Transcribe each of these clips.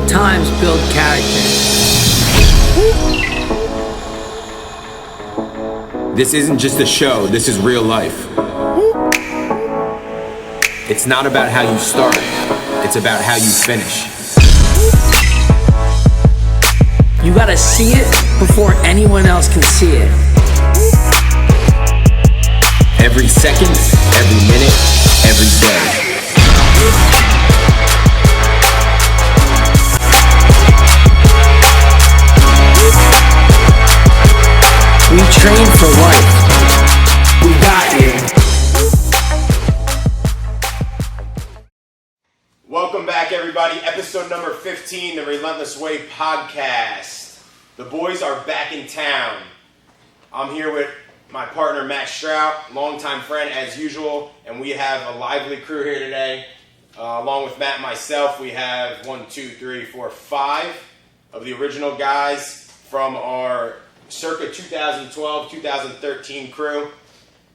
Difficult times build character. This isn't just a show, this is real life. It's not about how you start, it's about how you finish. You gotta see it before anyone else can see it. Every second, every minute, every day. We train for life. We got you. Welcome back, everybody. Episode number 15, the Relentless Way podcast. The boys are back in town. I'm here with my partner, Matt Strout, longtime friend as usual, and we have a lively crew here today. Along with Matt and myself, we have 5 of the original guys from our circa 2012-2013 crew.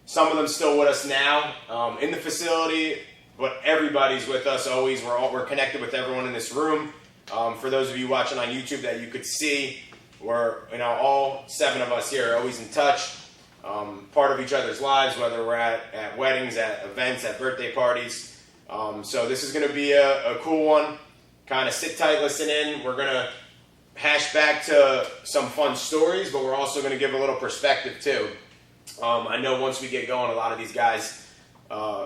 Some of them still with us now in the facility, but everybody's with us always. We're connected with everyone in this room. For those of you watching on YouTube that you could see, we're all 7 of us here are always in touch, part of each other's lives, whether we're at weddings, at events, at birthday parties. So this is going to be a cool one. Kind of sit tight, listen in. We're going to hash back to some fun stories, but we're also going to give a little perspective too. I know once we get going, a lot of these guys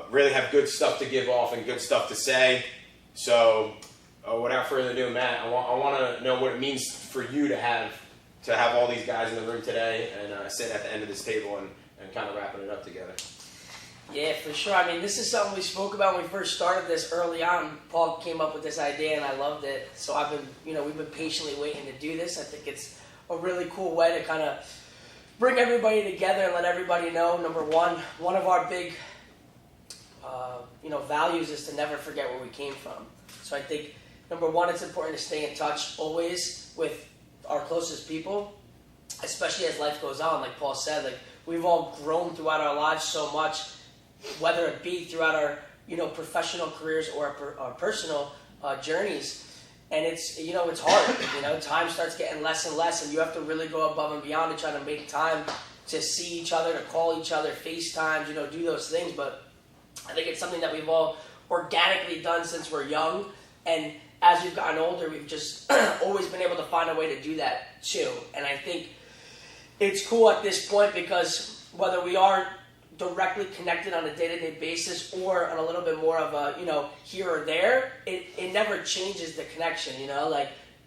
really have good stuff to give off and good stuff to say. So without further ado, Matt, I want to know what it means for you to have all these guys in the room today and sit at the end of this table and kind of wrapping it up together. Yeah, for sure. I mean, this is something we spoke about when we first started this early on. Paul came up with this idea, and I loved it. So we've been patiently waiting to do this. I think it's a really cool way to kind of bring everybody together and let everybody know. Number one of our big, values is to never forget where we came from. So I think number one, it's important to stay in touch always with our closest people, especially as life goes on. Like Paul said, we've all grown throughout our lives so much, whether it be throughout our professional careers or our personal journeys, and it's hard. Time starts getting less and less, and you have to really go above and beyond to try to make time to see each other, to call each other, FaceTimes, do those things. But I think it's something that we've all organically done since we're young, and as we've gotten older, we've just always been able to find a way to do that too. And I think it's cool at this point because whether we are directly connected on a day-to-day basis or on a little bit more of a, here or there, it never changes the connection,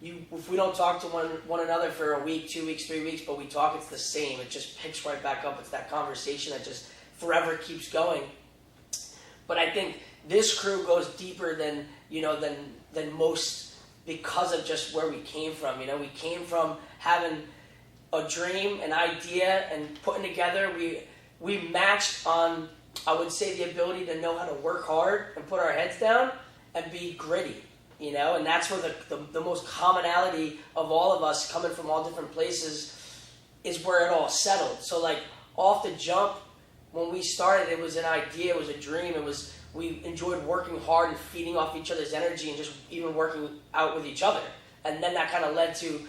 if we don't talk to one another for a week, 2 weeks, 3 weeks, but we talk, it's the same. It just picks right back up. It's that conversation that just forever keeps going. But I think this crew goes deeper than most because of just where we came from. We came from having a dream, an idea, and putting together, we matched on, I would say, the ability to know how to work hard and put our heads down and be gritty, and that's where the most commonality of all of us coming from all different places is where it all settled. So off the jump, when we started, it was an idea, it was a dream, we enjoyed working hard and feeding off each other's energy and just even working out with each other. And then that kind of led to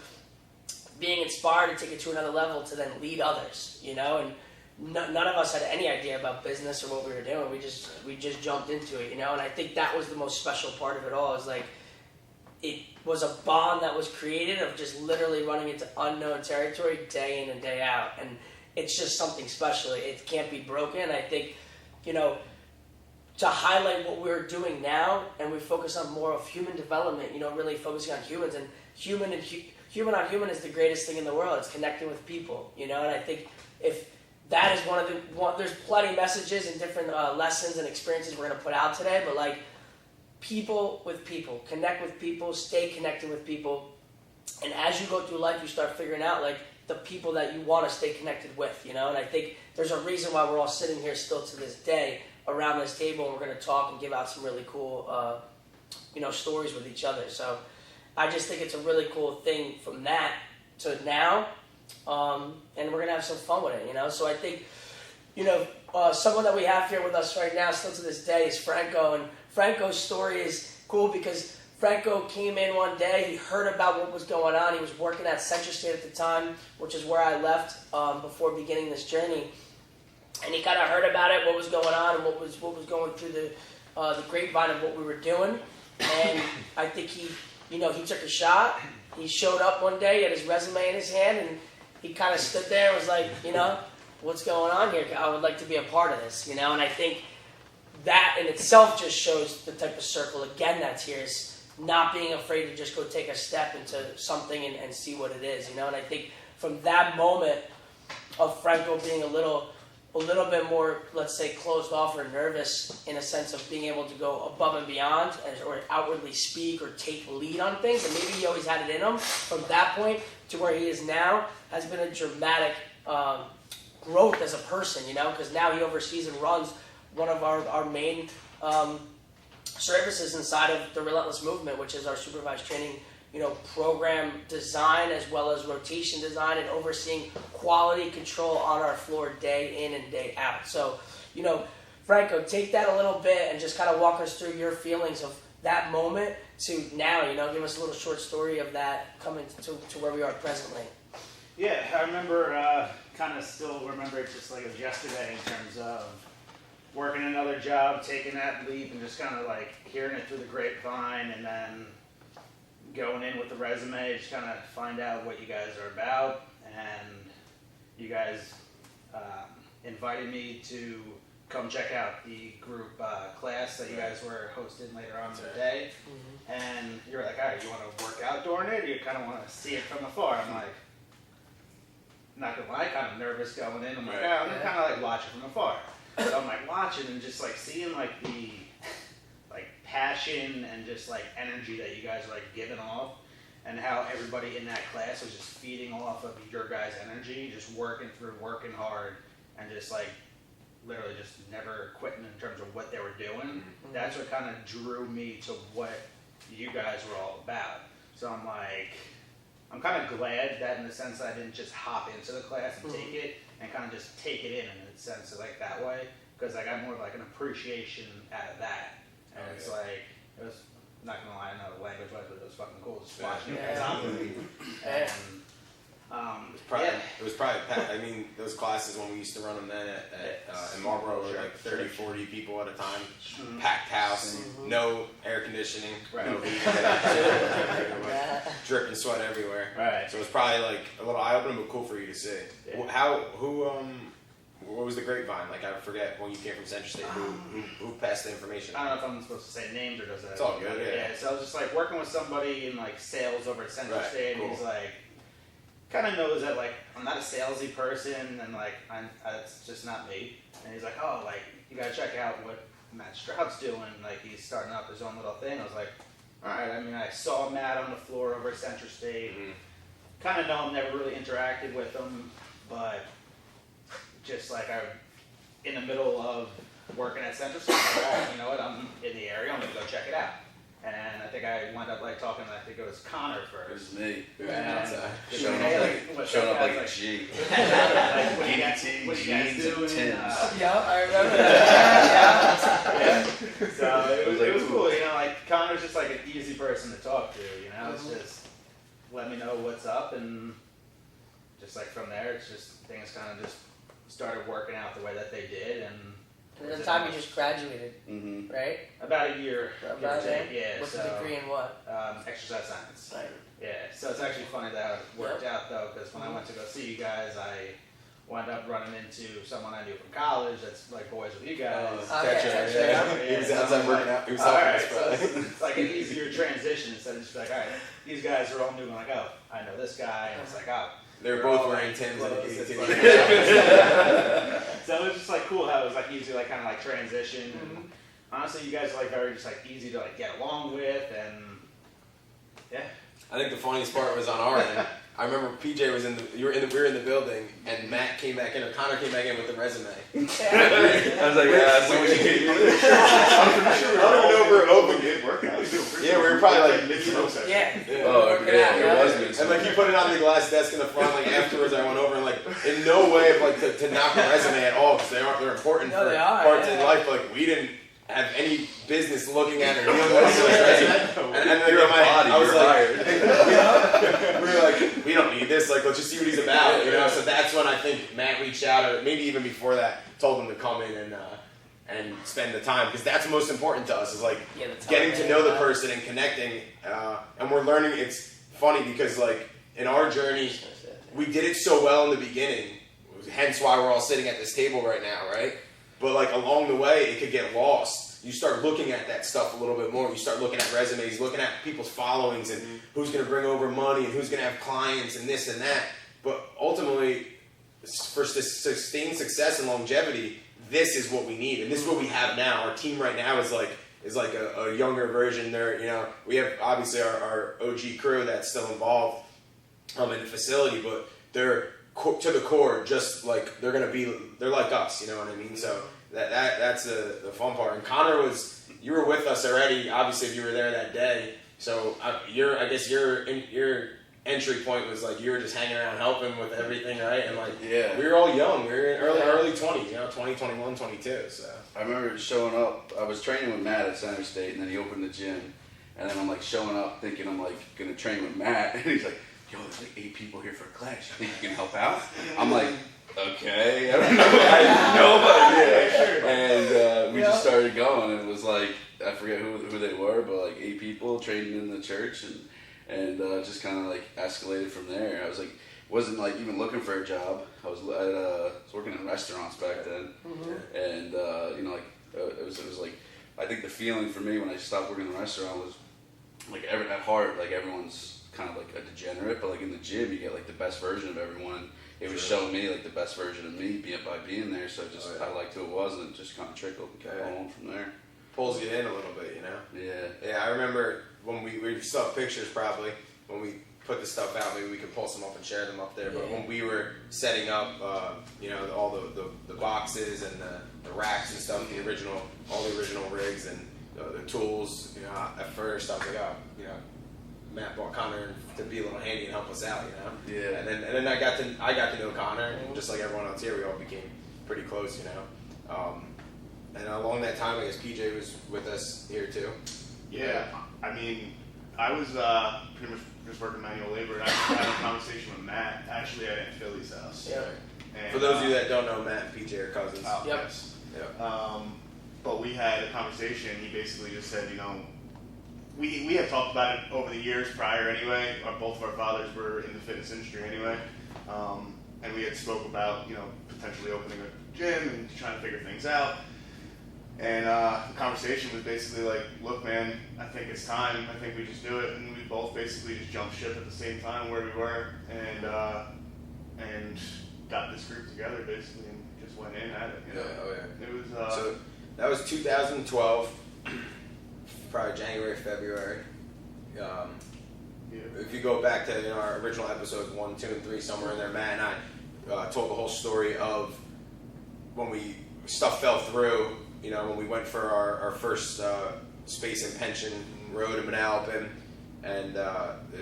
being inspired to take it to another level to then lead others, and none of us had any idea about business or what we were doing. We just jumped into it, and I think that was the most special part of it all. Is it was a bond that was created of just literally running into unknown territory day in and day out, and it's just something special. It can't be broken. I think, to highlight what we're doing now, and we focus on more of human development, really focusing on humans, and human on human is the greatest thing in the world. It's connecting with people, and I think if that is there's plenty of messages and different lessons and experiences we're going to put out today, but people with people, connect with people, stay connected with people, and as you go through life, you start figuring out the people that you want to stay connected with, and I think there's a reason why we're all sitting here still to this day around this table, and we're going to talk and give out some really cool, stories with each other. So I just think it's a really cool thing from that to now, and we're going to have some fun with it, So I think, someone that we have here with us right now, still to this day, is Franco, and Franco's story is cool because Franco came in one day. He heard about what was going on. He was working at Central State at the time, which is where I left before beginning this journey. And he kind of heard about it, what was going on, and what was going through the grapevine of what we were doing. And I think he took a shot. He showed up one day, he had his resume in his hand, and he kind of stood there and was like, what's going on here? I would like to be a part of this, And I think that in itself just shows the type of circle, again, that's here, is not being afraid to just go take a step into something and see what it is, And I think from that moment of Franco being a little bit more, let's say, closed off or nervous in a sense of being able to go above and beyond or outwardly speak or take lead on things, and maybe he always had it in him, from that point to where he is now has been a dramatic growth as a person, because now he oversees and runs one of our main services inside of the Relentless Movement, which is our supervised training, program design as well as rotation design and overseeing quality control on our floor day in and day out. So, Franco, take that a little bit and just kind of walk us through your feelings of that moment to now, give us a little short story of that coming to where we are presently. Yeah, I remember, kind of still remember it just like it was yesterday in terms of working another job, taking that leap, and just kind of like hearing it through the grapevine, and then going in with the resume, just kind of find out what you guys are about. And you guys invited me to come check out the group class that you guys were hosting later on in the day. Mm-hmm. And you were like, all right, you want to work out during it, or you kind of want to see it from afar? I'm like, not gonna lie, kind of nervous going in. I'm like, I'm gonna kind of like watch it from afar. So I'm like watching and just like seeing like the like passion and just like energy that you guys are like giving off, and how everybody in that class was just feeding off of your guys' energy, just working hard, and just like literally just never quitting in terms of what they were doing. Mm-hmm. That's what kind of drew me to what you guys were all about. So I'm like, I'm kind of glad that in the sense that I didn't just hop into the class and take it and kind of just take it in the sense of like that way, because I got more of like an appreciation out of that. And it's like, it was, not gonna lie, I know the language was, but it was fucking cool just watching you guys operate. And it was probably I mean, those classes when we used to run them then in Marlboro were like 30, 40 people at a time, packed house, no air conditioning, no heat, dripping sweat everywhere. Right. So it was probably like a little eye-opening, but cool for you to see. Yeah. What was the grapevine? Like, I forget when you came from Central State, who passed the information? I don't know if I'm supposed to say names or does that. It's all good, yeah. So I was just like working with somebody in like sales over at Central State, and cool. he's like, kind of knows that like I'm not a salesy person, and like that's just not me. And he's like, oh, like you gotta check out what Matt Stroud's doing. Like he's starting up his own little thing. I was like, all right. I mean, I saw Matt on the floor over at Central State. Kind of know him, never really interacted with him, but just like I'm in the middle of working at Central State. All right, you know what? I'm in the area. I'm gonna go check it out. And I think I wound up like talking. I think it was Connor first. It was me. Showing up like a G. Like, what you guys doing? Yeah, I remember that. Yeah. So it was cool. Like Connor's just like an easy person to talk to. It's just let me know what's up, and just like from there, it's just things kind of just started working out the way that they did. And at the time you just graduated, right? About a year. About a year? Yeah. With a degree in what? Exercise science. Right. Yeah. So it's actually funny that it worked out though, because when I went to go see you guys, I wound up running into someone I knew from college that's like boys with you guys. He was outside working out. He was so it's like an easier transition instead of just like, all right, these guys are all new. I'm like, oh, I know this guy, and it's like, oh. They were both wearing Timbs and a So it was just like cool how it was like easy, like kind of like transition. And honestly, you guys are like very just like easy to like get along with, and yeah. I think the funniest part was on our end. I remember PJ was we were in the building, and Matt came back in, or Connor came back in with the resume. I was like, so what you can do? I don't even know if we were open. Yeah, we were probably like, it was me. And like you put it on the glass desk in the front. Like afterwards, I went over and like in no way of like to knock the resume at all, because they're important for parts in life. But like we didn't have any business looking at or dealing with it. And then in my head, I was like, we were like, we don't need this. Like, let's just see what he's about, you know. So that's when I think Matt reached out, or maybe even before that, told him to come in and spend the time, because that's most important to us. Is like getting to know the person and connecting. And we're learning. It's funny because like in our journey, we did it so well in the beginning. Hence why we're all sitting at this table right now, right? But like along the way, it could get lost. You start looking at that stuff a little bit more. You start looking at resumes, looking at people's followings, and who's going to bring over money, and who's going to have clients, and this and that. But ultimately, for sustained success and longevity, this is what we need, and this is what we have now. Our team right now is like a younger version. There, you know, we have obviously our OG crew that's still involved in the facility, but they're to the core, just like they're like us, you know what I mean? So that's the fun part. And Connor you were with us already, obviously, if you were there that day. So I guess your entry point was like you were just hanging around helping with everything, right? And like we were all young, we were in early 20s, you know, 20, 21, 22. So I remember showing up. I was training with Matt at Center State, and then he opened the gym, and then I'm like showing up thinking I'm like gonna train with Matt, and he's like, yo, there's like 8 people here for a class. You think you can help out? I'm like, okay. I don't know. I had no idea. And we just started going. And it was like, I forget who they were, but like 8 people training in the church, and just kind of like escalated from there. I was like, wasn't like even looking for a job. I was working in restaurants back then, and you know, like it was like, I think the feeling for me when I stopped working in a restaurant was like at heart, like everyone's kind of like a degenerate, but like in the gym you get like the best version of everyone. It was showing me like the best version of me by being there, so just I liked who it was, and it just kind of trickled and kept going from there. Pulls you in a little bit, you know. Yeah. I remember when we saw pictures, probably when we put the stuff out, maybe we could pull some up and share them up there. But when we were setting up, you know, all the boxes and the racks and stuff, all the original rigs and the tools, you know, at first I was like, oh, you know, Matt bought Connor to be a little handy and help us out, you know. Yeah. And then I got to know Connor, and just like everyone else here, we all became pretty close, you know. And along that time, I guess PJ was with us here too. Yeah. I mean, I was pretty much just working manual labor, and I had a conversation with Matt actually at Philly's house. Yeah. And, for those of you that don't know, Matt and PJ are cousins. Yes. Yep. But we had a conversation. He basically just said, you know, we had talked about it over the years prior anyway. Both of our fathers were in the fitness industry anyway. And we had spoke about, you know, potentially opening a gym and trying to figure things out. And the conversation was basically like, look, man, I think it's time. I think we just do it. And we both basically just jumped ship at the same time where we were, and got this group together basically and just went in at it. You know? It was so that was 2012. Probably January, February. If you go back to our original episodes 1, 2, and 3, somewhere in there, Matt and I told the whole story of when stuff fell through. You know, when we went for our first space and pension road in Manalapan, and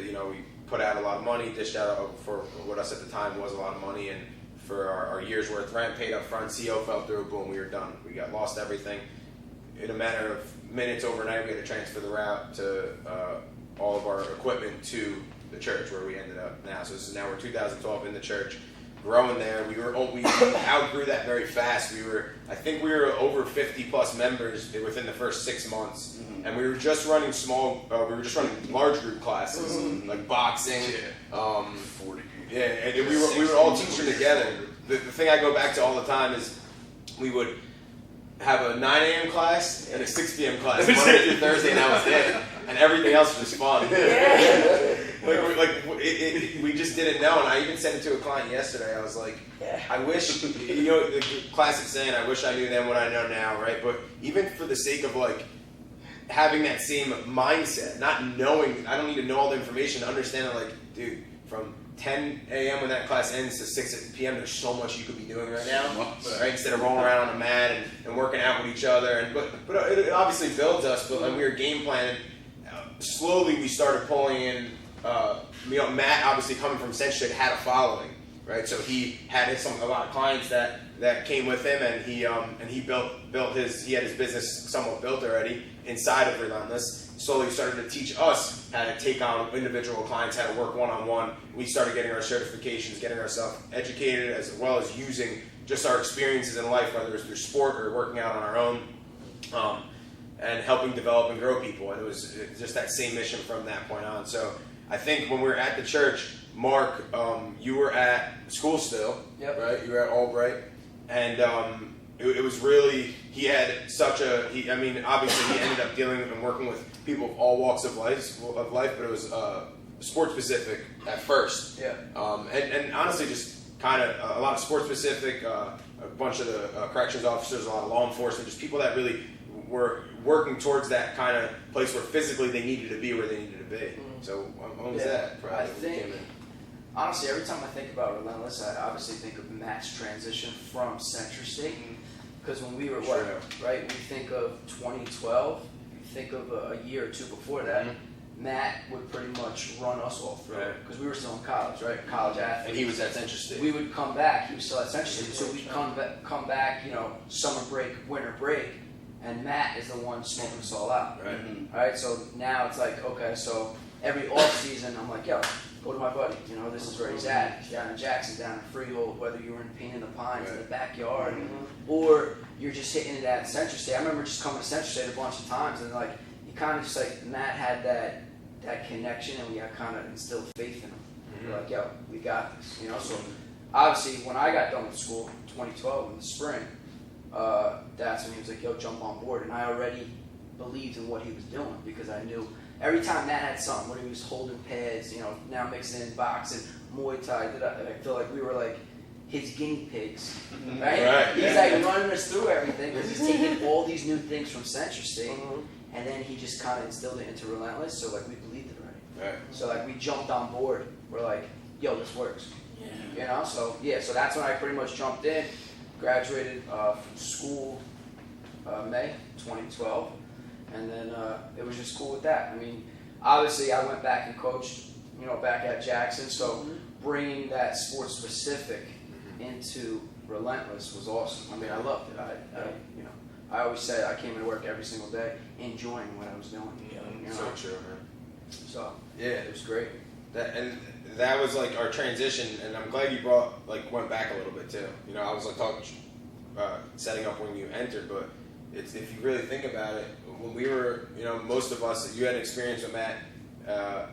you know, we put out a lot of money, dished out for what us at the time was a lot of money, and for our year's worth rent paid up front. CO fell through, boom, we were done. We lost everything. In a matter of minutes, overnight, we had to transfer the route to all of our equipment to the church where we ended up now. So we're 2012 in the church, growing there. We outgrew that very fast. I think we were over 50 plus members within the first 6 months, and we were just running large group classes like boxing, 40 people. Yeah, and we would all teach them together. The thing I go back to all the time is we would have a 9 a.m. class and a 6 p.m. class Monday through Thursday, and that was it. And everything else was fun. We just didn't know. And I even said it to a client yesterday. I was like, I wish, you know, the classic saying, I wish I knew then what I know now, right? But even for the sake of like having that same mindset, not knowing, I don't need to know all the information to understand that, like, dude, from 10 a.m. when that class ends to 6 p.m. there's so much you could be doing right now, right? Instead of rolling around on a mat and working out with each other. But it obviously builds us. But when we were game planning, slowly we started pulling in. You know, Matt obviously coming from Central State had a following, right? So he had a lot of clients that that came with him, and he he had his business somewhat built already inside of Relentless. Slowly started to teach us how to take on individual clients, how to work one-on-one. We started getting our certifications, getting ourselves educated, as well as using just our experiences in life, whether it's through sport or working out on our own, and helping develop and grow people. And it was just that same mission from that point on. So I think when we were at the church, Mark, you were at school still, Yep. right? You were at Albright, and it was really, he had such a, obviously he ended up dealing and working with people of all walks of life, but it was sport specific at first. Yeah. And honestly, just kind of a lot of sport specific, a bunch of the corrections officers, a lot of law enforcement, just people that really were working towards that kind of place where physically they needed to be where they needed to be. Mm-hmm. So when was Yeah, that? I think, honestly, every time I think about Relentless, I obviously think of Matt's transition from Century State. Because when we were, right, we think of 2012, you think of a year or two before that, Matt would pretty much run us all through it. Because we were still in college, right? College athletes. And he was at Century State. We would come back, he was still at Century State, so we'd come back, summer break, winter break, and Matt is the one smoking us all out. Right. Alright, so now it's like, okay, so every off season I'm like, yo, go to my buddy, this is where he's at. He's down in Jackson, down in Freehold, whether you were in Pain in the Pines, in the backyard, or you're just hitting it at Century State. I remember just coming to Century State a bunch of times, and like, you kind of just like, Matt had that connection, and we kind of instilled faith in him. We're like, yo, we got this, So obviously, when I got done with school, 2012 in the spring, that's when he was like, yo, jump on board. And I already believed in what he was doing because I knew every time Matt had something, when he was holding pads, now mixing in boxing, Muay Thai, I feel like we were like his guinea pigs, right? He's like running us through everything because he's taking all these new things from Century State, and then he just kind of instilled it into Relentless, so like we believed it already. Right. So like we jumped on board. We're like, yo, this works. So that's when I pretty much jumped in, graduated from school May 2012, and then it was just cool with that. I mean, obviously I went back and coached, back at Jackson, so bringing that sport specific into Relentless was awesome. I mean, I loved it. I always say I came to work every single day enjoying what I was doing. So true, man. So Yeah, it was great. That was like our transition, and I'm glad you went back a little bit too. I was like talking, setting up when you entered, but if you really think about it, when we were, most of us, you had experience with Matt,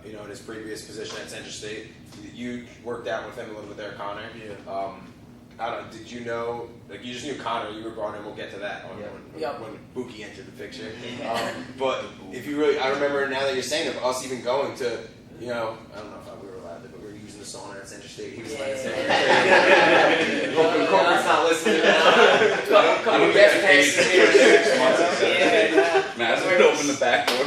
in his previous position at Central State. You worked out with him a little bit there, Connor. Yeah. I don't know, did you know, you just knew Connor, you were brought in, we'll get to that when Buki entered the picture. But if you really, I remember now that you're saying it, us even going to, I don't know if we were allowed to, but we were using the sauna at Central State. He was like, hoping Corcoran's not listening now. Couple guest passes here. Matt's going to open the back door.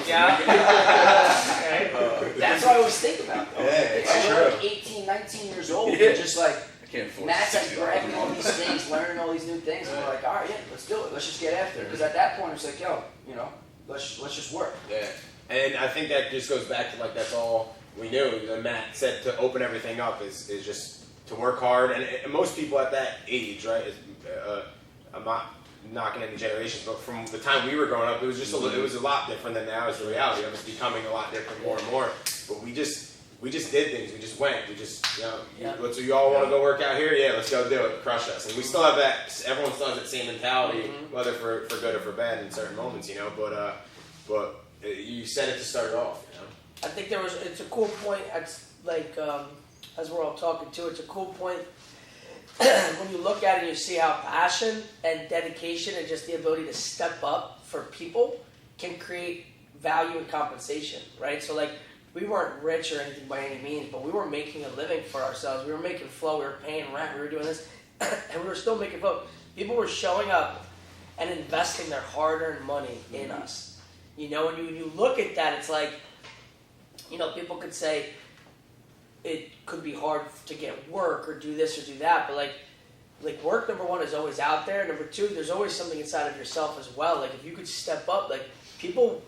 That's what I always think about. Yeah, it's We're true. like 18, 19 years old, and just like, I can't afford Matt's like $60 grabbing all these things, learning all these new things, and we're like, all right, let's do it. Let's just get after it. Because at that point, it's like, yo, let's just work. Yeah, and I think that just goes back to that's all we knew. And Matt said to open everything up is just to work hard, and most people at that age, right? I'm not knocking any generations, but from the time we were growing up, it was just it was a lot different than now. Is the reality of it's becoming a lot different more and more. But we just did things. We just went. We just let's you all want to go work out here? Yeah, let's go do it. Crush us. And we still have that. Everyone still has that same mentality, whether for good or for bad in certain moments, But you said it to start off, I think it's a cool point. It's like, as we're all talking to, it's a cool point when you look at it and you see how passion and dedication and just the ability to step up for people can create value and compensation, right? So we weren't rich or anything by any means, but we were making a living for ourselves. We were making flow. We were paying rent. We were doing this, and we were still making flow. People were showing up and investing their hard-earned money in us. When you look at that, it's like, people could say it could be hard to get work or do this or do that, but work, number one, is always out there. Number two, there's always something inside of yourself as well. If you could step up, people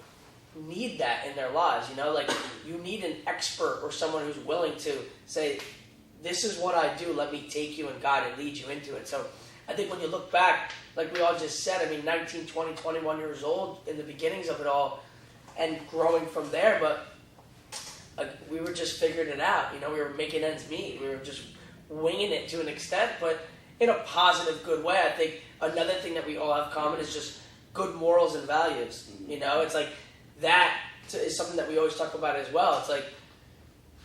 need that in their lives, you need an expert or someone who's willing to say, this is what I do, let me take you and guide and lead you into it. So I think when you look back, like we all just said, I mean, 19, 20, 21 years old in the beginnings of it all and growing from there, but we were just figuring it out. You know, we were making ends meet. We were just winging it to an extent, but in a positive, good way. I think another thing that we all have common is just good morals and values. You know, it's like that is something that we always talk about as well. It's like,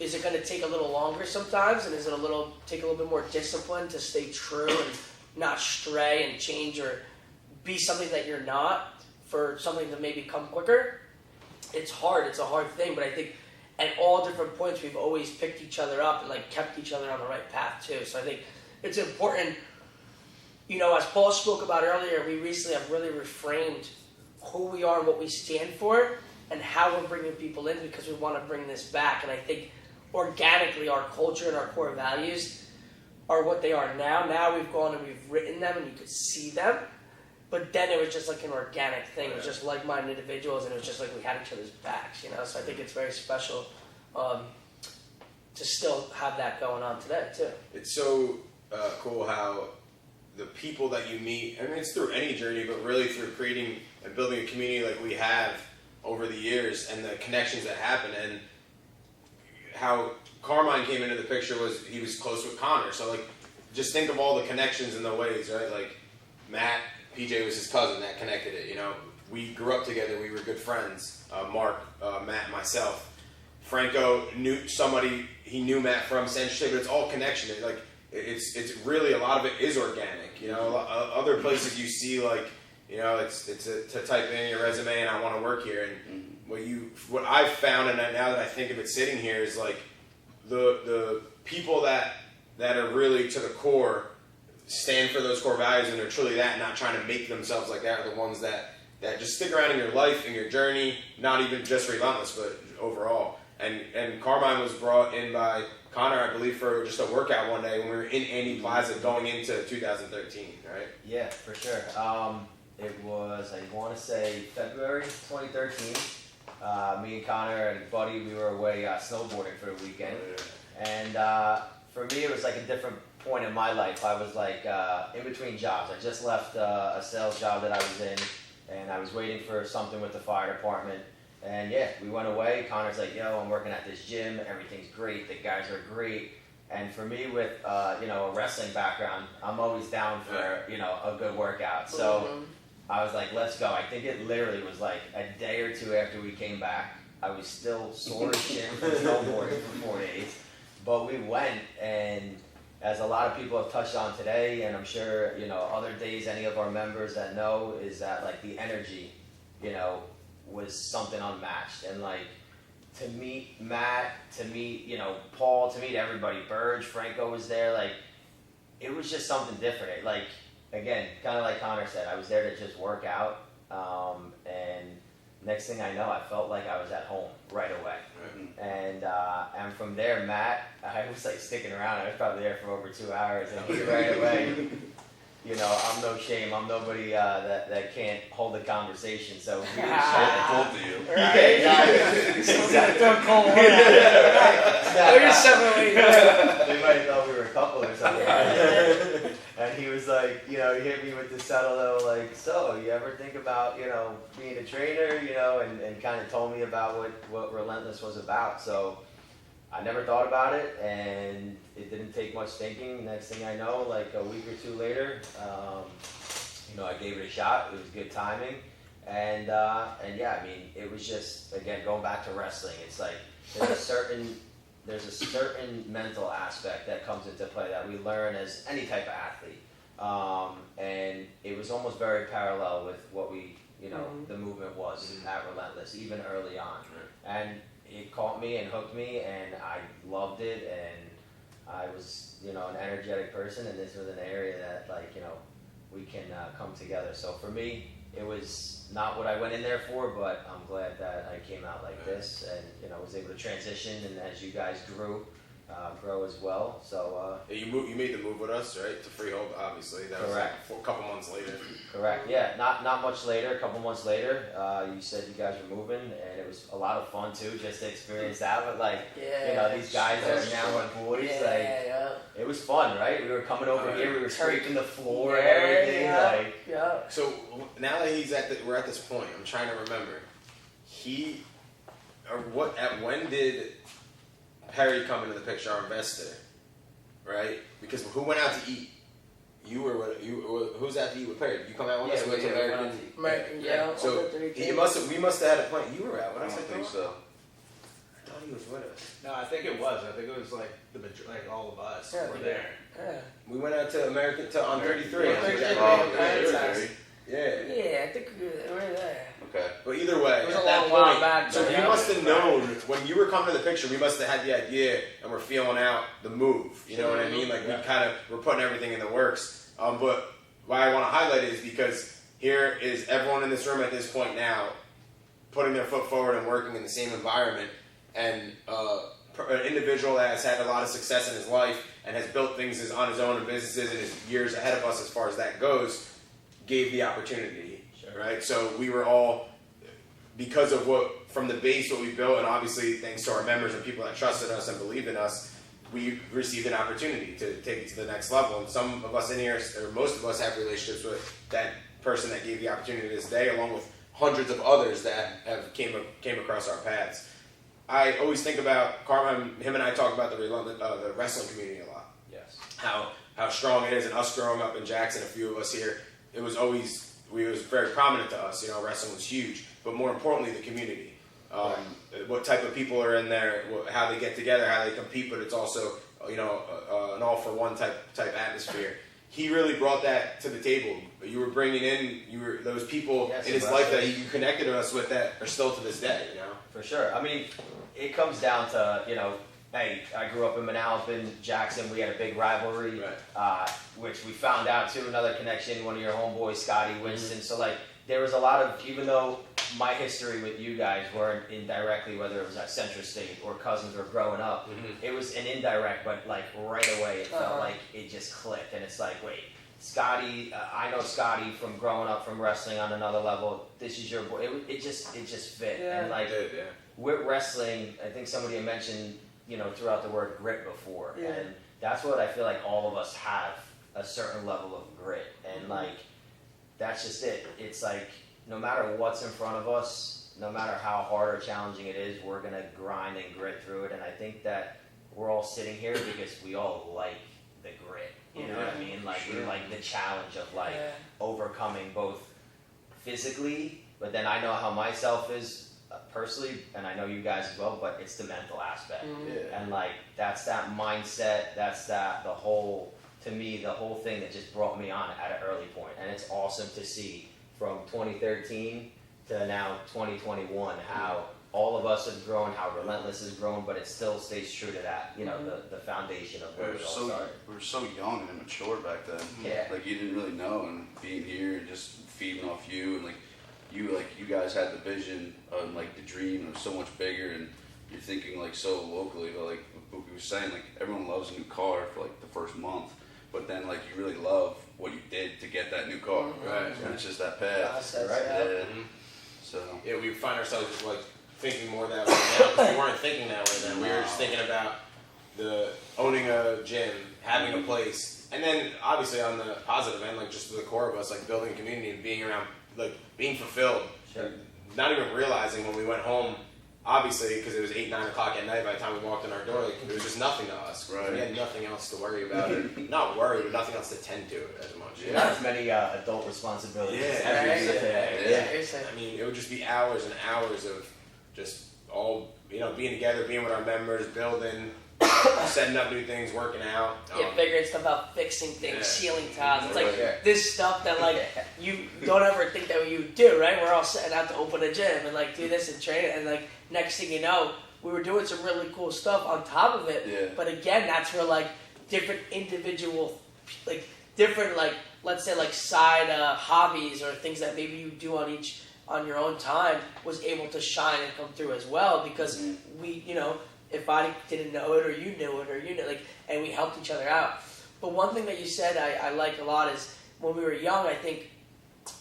is it going to take a little longer sometimes, and is it take a little bit more discipline to stay true and not stray and change or be something that you're not for something to maybe come quicker? It's hard. It's a hard thing, but I think at all different points we've always picked each other up and like kept each other on the right path too. So I think it's important. You know, as Paul spoke about earlier, we recently have really reframed who we are and what we stand for and how we're bringing people in because we want to bring this back. And I think organically our culture and our core values are what they are now. Now we've gone and we've written them and you could see them. But then it was just like an organic thing. It was just like-minded individuals and it was just like we had each other's backs, you know. So I think it's very special to still have that going on today too. It's so cool how the people that you meet, I mean, it's through any journey, but really through creating and building a community like we have over the years and the connections that happen. And how Carmine came into the picture was he was close with Connor. So, like, just think of all the connections and the ways, right? Like, Matt, PJ was his cousin that connected it, you know. We grew up together. We were good friends. Mark, Matt, myself. Franco knew somebody, he knew Matt from Century State, but it's all connection. It's really, a lot of it is organic, you know. Other places you see, like, you know, it's to type in your resume and I want to work here. And what I've found, and now that I think of it sitting here, is like the people that are really to the core stand for those core values and they're truly that, not trying to make themselves like that, are the ones that just stick around in your life, in your journey, not even just Relentless, but overall. And Carmine was brought in by Connor, I believe, for just a workout one day when we were in Andy Plaza going into 2013, right? Yeah, for sure. It was, I want to say, February 2013. Me and Connor and Buddy, we were away snowboarding for the weekend. And for me, it was like a different point in my life. I was like in between jobs. I just left a sales job that I was in, and I was waiting for something with the fire department. And yeah, we went away. Connor's like, yo, I'm working at this gym. Everything's great. The guys are great. And for me, with a wrestling background, I'm always down for a good workout. So I was like, let's go. I think it literally was like a day or two after we came back. I was still sore as shit from snowboarding for 4 days. But we went, and as a lot of people have touched on today, and I'm sure, other days any of our members that know, is that like the energy, was something unmatched. And like to meet Matt, to meet, Paul, to meet everybody, Burge, Franco was there, like it was just something different. Like, again, kind of like Connor said, I was there to just work out, and next thing I know, I felt like I was at home right away. And from there, Matt, I was like sticking around. I was probably there for over 2 hours, and he right away, I'm no shame. I'm nobody that can't hold a conversation. So we were Cold to you. Right? Exactly. Throw cold water at it, right? You're 7 8. They might have thought we were a couple or something. And he was like, he hit me with the subtle though, like, so you ever think about, being a trainer, and kind of told me about what Relentless was about. So I never thought about it, and it didn't take much thinking. Next thing I know, like a week or two later, I gave it a shot. It was good timing. And yeah, I mean, it was just, again, going back to wrestling, it's like there's a certain mental aspect that comes into play that we learn as any type of athlete. And it was almost very parallel with what we, the movement was at Relentless, even early on. And it caught me and hooked me, and I loved it, and I was, an energetic person, and this was an area that, like, we can come together. So for me, it was not what I went in there for, but I'm glad that I came out like this and, was able to transition. And as you guys grew, grow as well. So You made the move with us, right, to Freehold, obviously. That Correct. was like a couple months later. correct, yeah. Not much later. A couple months later, you said you guys were moving, and it was a lot of fun too, just to experience that. But like, these guys that are now my boys, it was fun, right? We were coming over here, we were scraping the floor and everything. So now that we're at this point, I'm trying to remember. When did Perry come into the picture, our investor, right? Because who went out to eat? Who's out to eat with Perry? You come out with us? We went to American. So we must have had a plan. You were out with I us. don't think so. I thought he was with us. No, I think it was. I think it was like all of us were there. Yeah. We went out to American on 33. Yeah, 33. Yeah. I think we were there. Okay. But either way, It was at a that long while point, back, so though. you must have known when you were coming to the picture. We must have had the idea, and we're feeling out the move. You know what I mean? Like we kind of we're putting everything in the works. But why I want to highlight it is because here is everyone in this room at this point now, putting their foot forward and working in the same environment, and an individual that has had a lot of success in his life and has built things on his own and businesses and is years ahead of us as far as that goes, gave the opportunity. Right, so we were all, because of from the base what we built, and obviously thanks to our members and people that trusted us and believed in us, we received an opportunity to take it to the next level. And some of us in here, or most of us, have relationships with that person that gave the opportunity to this day, along with hundreds of others that have came across our paths. I always think about Carmen. Him and I talk about the wrestling community a lot. Yes. How strong it is, and us growing up in Jackson, a few of us here, it was very prominent to us. Wrestling was huge, but more importantly, the community. What type of people are in there, how they get together, how they compete, but it's also an all for one type atmosphere. He really brought that to the table. You were bringing in those people in his life that you connected us with that are still to this day. For sure. I mean, it comes down to hey, I grew up in Manalapan, Jackson. We had a big rivalry, which we found out too. Another connection, one of your homeboys, Scotty Winston. So like, there was a lot of, even though my history with you guys weren't indirectly, whether it was at Central State or cousins or growing up, it was an indirect, but like right away it felt like it just clicked. And it's like, wait, Scotty, I know Scotty from growing up from wrestling on another level. This is your boy. It just fit. And like with wrestling, I think somebody had mentioned, throughout the word grit before. Yeah. And that's what I feel like all of us have, a certain level of grit. And like, that's just it. It's like, no matter what's in front of us, no matter how hard or challenging it is, we're going to grind and grit through it. And I think that we're all sitting here because we all like the grit. You know what I mean? Like, we like the challenge of like overcoming both physically, but then I know how myself is personally, and I know you guys as well, but it's the mental aspect. And like, that's that mindset, that's the whole thing that just brought me on at an early point. And it's awesome to see from 2013 to now 2021 how all of us have grown, how Relentless has grown, but it still stays true to that, the foundation of where it all started. We were so young and immature back then. Yeah. Like, you didn't really know, and being here and just feeding off you, and you guys had the vision of like the dream, and it was so much bigger, and you're thinking like so locally, but like what we were saying, like everyone loves a new car for like the first month, but then like you really love what you did to get that new car. Right. And it's just that path. So we find ourselves just like thinking more that way now, because we weren't thinking that way then. We were just thinking about owning a gym, having a place, and then obviously on the positive end, like just the core of us, like building a community and being around, like being fulfilled. Sure. Not even realizing when we went home, obviously, because it was 8, 9 o'clock at night by the time we walked in our door, like it was just nothing to us. Right. We had nothing else to worry about. Not worry, but nothing else to tend to as much. Not as many adult responsibilities. I mean, it would just be hours and hours of just all, being together, being with our members, building, setting up new things, working out. Figuring stuff out, fixing things, sealing tiles. It's like this stuff that like you don't ever think that you do, right? We're all setting out to open a gym and like do this and train it, and like next thing you know, we were doing some really cool stuff on top of it. Yeah. But again, that's where like different individual, like different like let's say like side hobbies or things that maybe you do on your own time was able to shine and come through as well, because we if I didn't know it or you knew it or and we helped each other out. But one thing that you said I like a lot is when we were young, I think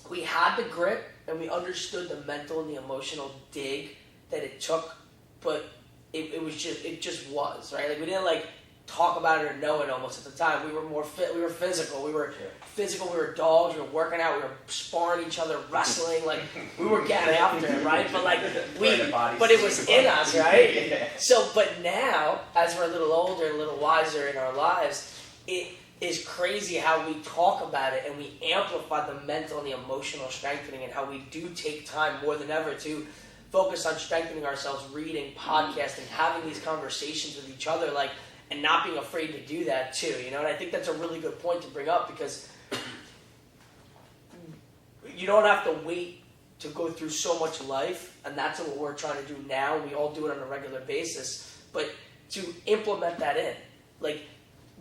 we had the grit and we understood the mental and the emotional dig that it took, but it just was, right? Like we didn't like talk about it or know it almost at the time. We were more we were physical. We were physical. We were dogs. We were working out. We were sparring each other, wrestling. Like we were getting after it, right? But like but it was in us, right? Yeah. So, but now as we're a little older, a little wiser in our lives, it is crazy how we talk about it and we amplify the mental and the emotional strengthening and how we do take time more than ever to focus on strengthening ourselves, reading, podcasting, having these conversations with each other, like, and not being afraid to do that too, you know? And I think that's a really good point to bring up because you don't have to wait to go through so much life, and that's what we're trying to do now. We all do it on a regular basis, but to implement that in, like,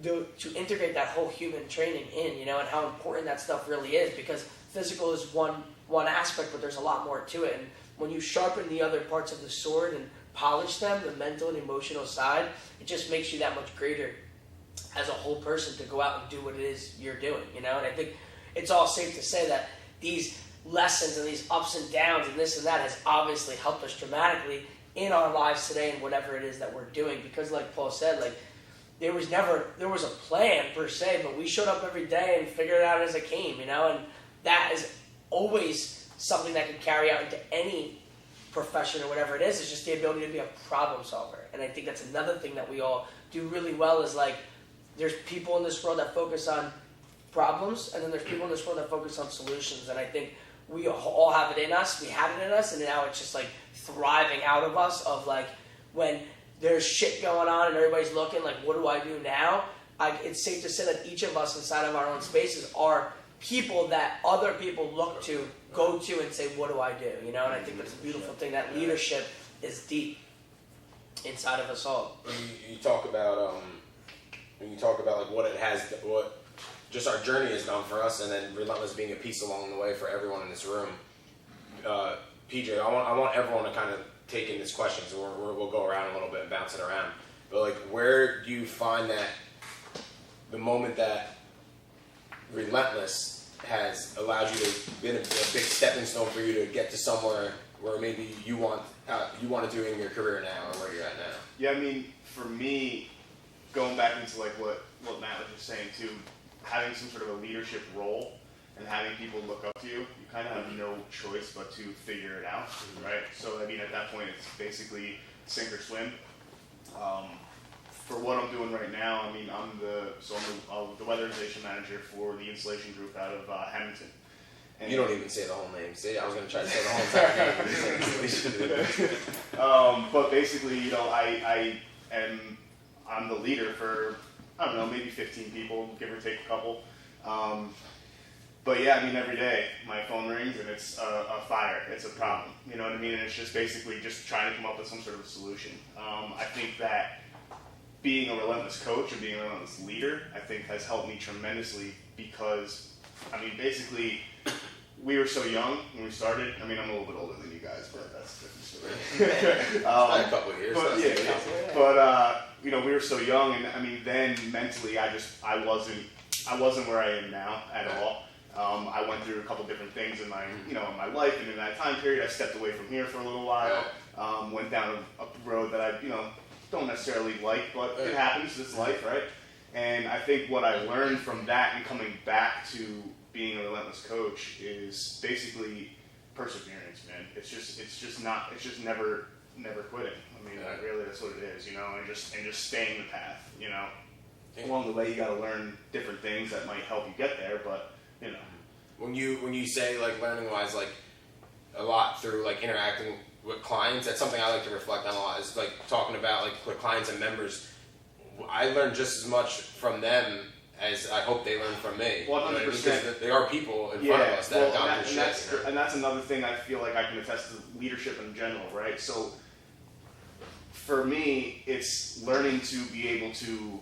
to integrate that whole human training in, you know, and how important that stuff really is, because physical is one aspect, but there's a lot more to it. And when you sharpen the other parts of the sword and polish them, the mental and emotional side, it just makes you that much greater as a whole person to go out and do what it is you're doing, you know? And I think it's all safe to say that these lessons and these ups and downs and this and that has obviously helped us dramatically in our lives today and whatever it is that we're doing, because like Paul said, like, there was a plan per se, but we showed up every day and figured it out as it came, you know, and that is always something that can carry out into any profession or whatever it is. It's just the ability to be a problem solver. And I think that's another thing that we all do really well is like, there's people in this world that focus on problems, and then there's people in this world that focus on solutions. And I think we all have it in us. We had it in us, and now it's just like thriving out of us of like when there's shit going on and everybody's looking like, what do I do now? It's safe to say that each of us inside of our own spaces are people that other people look to, go to, and say, what do I do? You know, and I think that's a beautiful thing. That leadership is deep inside of us all. When you talk about like what it has, what just our journey has done for us, and then Relentless being a piece along the way for everyone in this room. PJ, I want everyone to kind of take in this question, so we'll go around a little bit and bounce it around. But like, where do you find that the moment that Relentless has allowed you to been a big stepping stone for you to get to somewhere where maybe you want to do in your career now, or where you're at now? Yeah, I mean, for me, going back into like what Matt was just saying too, having some sort of a leadership role and having people look up to you, you kind of have no choice but to figure it out, right? So I mean, at that point, it's basically sink or swim. For what I'm doing right now, I mean, I'm the weatherization manager for the installation group out of Hamilton. And You don't even say the whole name. See, I was going to try to say the whole entire name. But basically, you know, I'm the leader for, I don't know, maybe 15 people, give or take a couple. But yeah, I mean, every day my phone rings and it's a fire, it's a problem. You know what I mean? And it's just basically just trying to come up with some sort of a solution. I think that being a Relentless coach and being a Relentless leader, I think has helped me tremendously because, I mean, basically, we were so young when we started. I mean, I'm a little bit older than you guys, but that's a different story. A couple of years. But, yeah. But you know, we were so young, and I mean, then mentally, I wasn't where I am now at all. I went through a couple different things in my, you know, in my life, and in that time period, I stepped away from here for a little while. Went down a road that I, you know, don't necessarily like, but it happens. It's life, right? And I think what I learned from that and coming back to being a Relentless coach is basically perseverance, man. It's just never quitting. I mean, really, that's what it is, you know, and just staying the path, you know. Along the way, you got to learn different things that might help you get there, but you know. When you say like learning wise, like a lot through like interacting with clients, that's something I like to reflect on a lot. Is like talking about like with clients and members. I learn just as much from them as I hope they learn from me. 100%. You know what I mean? Because there are people in front of us that have gone through shit. You know? And that's another thing I feel like I can attest to leadership in general, right? So for me, it's learning to be able to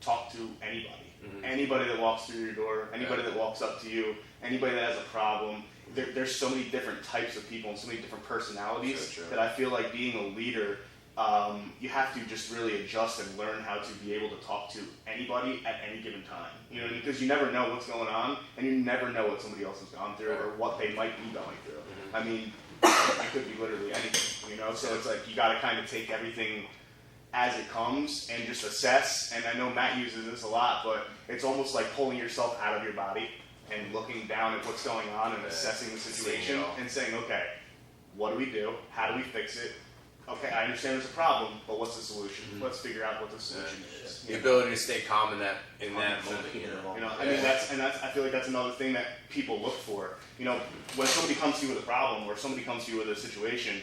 talk to anybody. Mm-hmm. Anybody that walks through your door, anybody that walks up to you, anybody that has a problem. There's so many different types of people and so many different personalities that I feel like being a leader you have to just really adjust and learn how to be able to talk to anybody at any given time. You know, because you never know what's going on, and you never know what somebody else has gone through or what they might be going through. I mean, it could be literally anything, you know? So it's like you got to kind of take everything as it comes and just assess. And I know Matt uses this a lot, but it's almost like pulling yourself out of your body and looking down at what's going on and assessing the situation and saying, okay, what do we do? How do we fix it? Okay, I understand there's a problem, but what's the solution? Let's figure out what the solution is. The ability to stay calm in that moment. You know, I mean, that's I feel like that's another thing that people look for. You know, when somebody comes to you with a problem or somebody comes to you with a situation,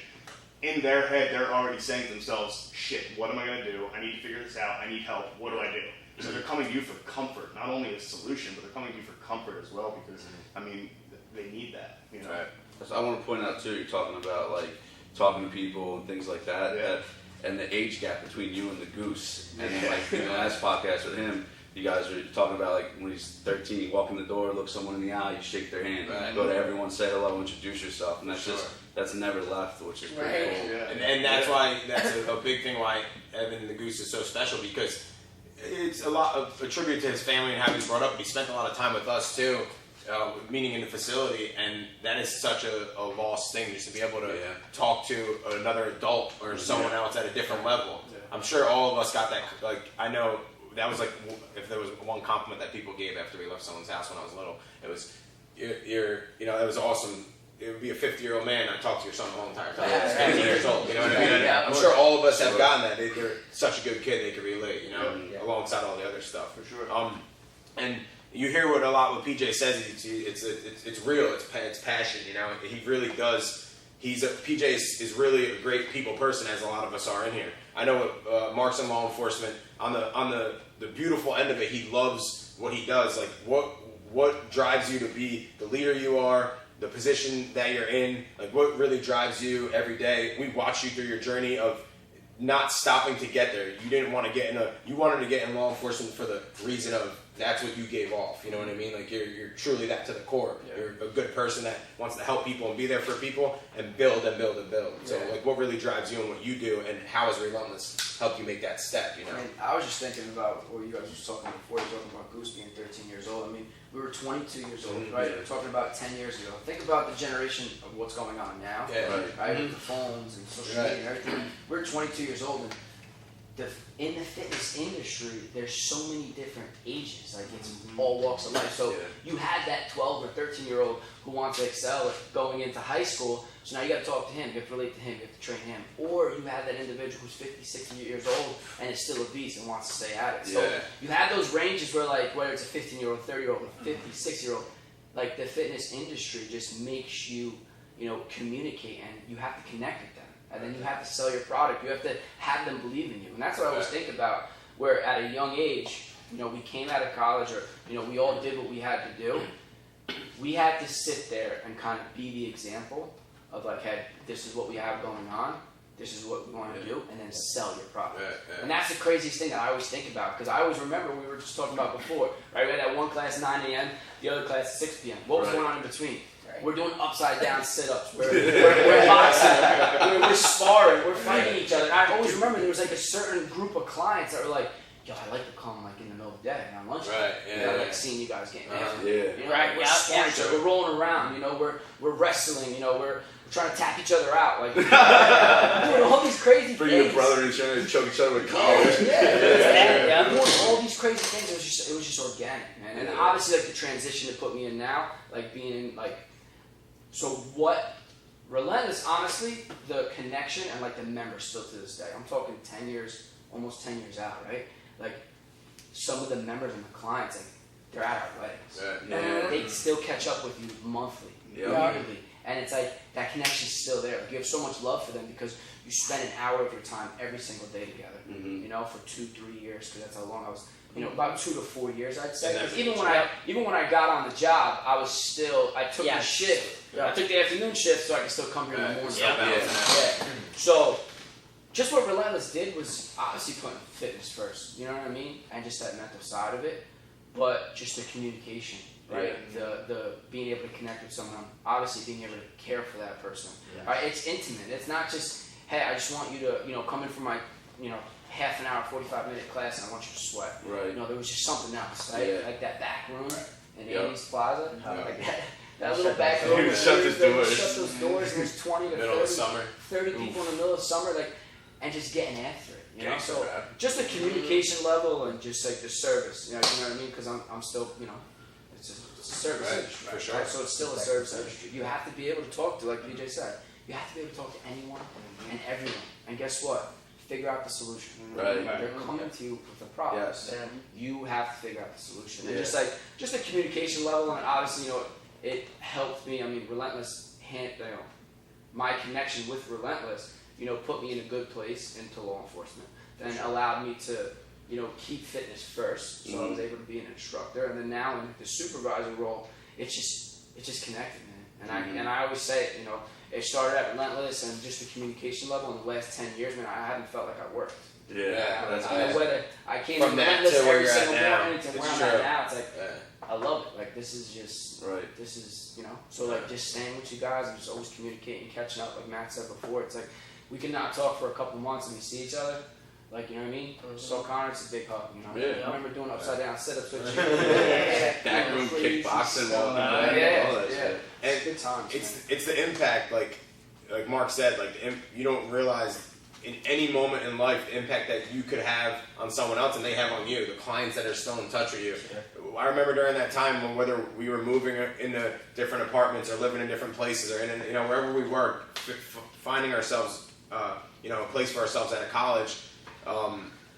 in their head they're already saying to themselves, "Shit, what am I going to do? I need to figure this out. I need help. What do I do?" So they're coming to you for comfort, not only a solution, but they're coming to you for comfort as well because I mean, they need that. You know. Right. So I want to point out too. You're talking about like talking to people and things like that. Yeah. And the age gap between you and the Goose. And then, like in the last podcast with him, you guys were talking about like when he's 13, you walk in the door, look someone in the eye, you shake their hand, go to everyone, say hello, introduce yourself, and that's that's never left, which is pretty cool. Yeah. And that's why that's a big thing why Evan the Goose is so special because it's a lot of a tribute to his family and how he was brought up. He spent a lot of time with us too. Meeting in the facility, and that is such a lost thing, just to be able to talk to another adult or someone else at a different level. I'm sure all of us got that. Like, I know that was like, if there was one compliment that people gave after we left someone's house when I was little, it was, you know, that was awesome. It would be a 50-year-old man. I talked to your son the whole entire time. He's 50 years old. You know what I mean? I'm sure all of us have gotten that. They're such a good kid. They could relate. You know, alongside all the other stuff. For sure. And you hear what a lot what PJ says. It's real. It's passion. You know, he really does. PJ is really a great people person, as a lot of us are in here. I know Mark's in law enforcement. On the beautiful end of it, he loves what he does. Like what drives you to be the leader you are, the position that you're in. Like what really drives you every day. We watch you through your journey of not stopping to get there. You didn't want to get you wanted to get in law enforcement for the reason of that's what you gave off. You know what I mean? Like you're truly that to the core. You're a good person that wants to help people and be there for people and build and build and build. So like what really drives you and what you do and how has Relentless helped you make that step, you know? I mean, I was just thinking about what you guys were talking before, you were talking about Goose being 13 years old. I mean, we were 22 years old, right? We were talking about 10 years ago. Think about the generation of what's going on now, right? With the phones and social media and everything. We're 22 years old, and in the fitness industry, there's so many different ages. Like it's all walks of life. So you had that 12 or 13-year-old who wants to excel at going into high school. So now you got to talk to him, you have to relate to him, you have to train him. Or you have that individual who's 50, 60 years old and is still a beast and wants to stay at it. So you have those ranges where, like, whether it's a 15-year-old, 30-year-old, or 50, 60-year-old, like the fitness industry just makes you, you know, communicate, and you have to connect with them. And then you have to sell your product. You have to have them believe in you. And that's what I always think about, where at a young age, you know, we came out of college, or, you know, we all did what we had to do. We had to sit there and kind of be the example of, like, hey, this is what we have going on. This is what we want to do, and then sell your product. And that's the craziest thing that I always think about, because I always remember we were just talking about before, right? We had that one class 9 a.m., the other class 6 p.m. What was going on in between? We're doing upside down sit-ups. We're boxing. We're sparring. We're fighting each other. And I always remember there was like a certain group of clients that were like, yo, I like to come like in the middle of the day and on lunchtime. I like seeing you guys getting after it. You know, we're sparring each other. We're rolling around. You know, we're wrestling. You know, we're trying to tap each other out. Like doing all these crazy things. For your brother and trying to choke each other with collars. Doing all these crazy things. It was just organic, man. And obviously, like the transition to put me in now, like being in like. So what Relentless, honestly, the connection and like the members still to this day. I'm talking 10 years, almost 10 years out, right? Like some of the members and the clients, like they're at our weddings. They still catch up with you monthly, yearly. And it's like that connection's still there. Like you have so much love for them because you spend an hour of your time every single day together. You know, for 2-3 years, because that's how long I was. You know, about 2 to 4 years, I'd say. Even when I got on the job, I took the shift. I took the afternoon shift so I could still come here in the morning. So, just what Relentless did was obviously putting fitness first. You know what I mean? And just that mental side of it, but just the communication, right? The being able to connect with someone, obviously being able to care for that person. Right? It's intimate. It's not just hey, I just want you to, come in for my, half an hour, 45-minute class, and I want you to sweat. Right. There was just something else, right? Yeah. Like that back room in Yep. 80s Plaza, Yeah. like that little back room. Shut those doors. Shut those doors, and there's 20 to Middle 30, of summer. 30 people in the middle of summer, and just getting after it, you know? Gangster So rap. just the communication level and just like the service, you know what I mean? Because I'm still, it's a service Right, industry, for sure. right? So it's still a service industry. You have to be able to talk to, like BJ said, you have to be able to talk to anyone and everyone. And guess what? Figure out the solution. Right. They're coming to you with a problem. Yes. And you have to figure out the solution. And Yeah. just the communication level, and obviously, it helped me. I mean, Relentless, my connection with Relentless, put me in a good place into law enforcement. Then allowed me to, keep fitness first. So I was able to be an instructor. And then now in the supervisor role, it's just connected, man. And I always say it, it started at Relentless and just the communication level. In the last 10 years, man, I haven't felt like I worked. Yeah, that's I don't know amazing. whether I came From to that Relentless to where every you're at single now. morning to where It's I'm true. at now. It's like, Yeah. I love it. Like, this is just, Right. this is, so like just staying with you guys and just always communicating, catching up. Like Matt said before, it's like we can not talk for a couple months and we see each other. Like, you know what I mean? So Connor, it's a big hug, Yeah. I remember doing upside down sit-ups with you. Backroom Crazy kickboxing, stuff. walking back, Yeah, all that yeah. shit. It's good times, It's the impact, like Mark said, you don't realize in any moment in life the impact that you could have on someone else and they have on you, the clients that are still in touch with you. I remember during that time when whether we were moving into different apartments or living in different places or in wherever we worked, finding ourselves a place for ourselves at a college,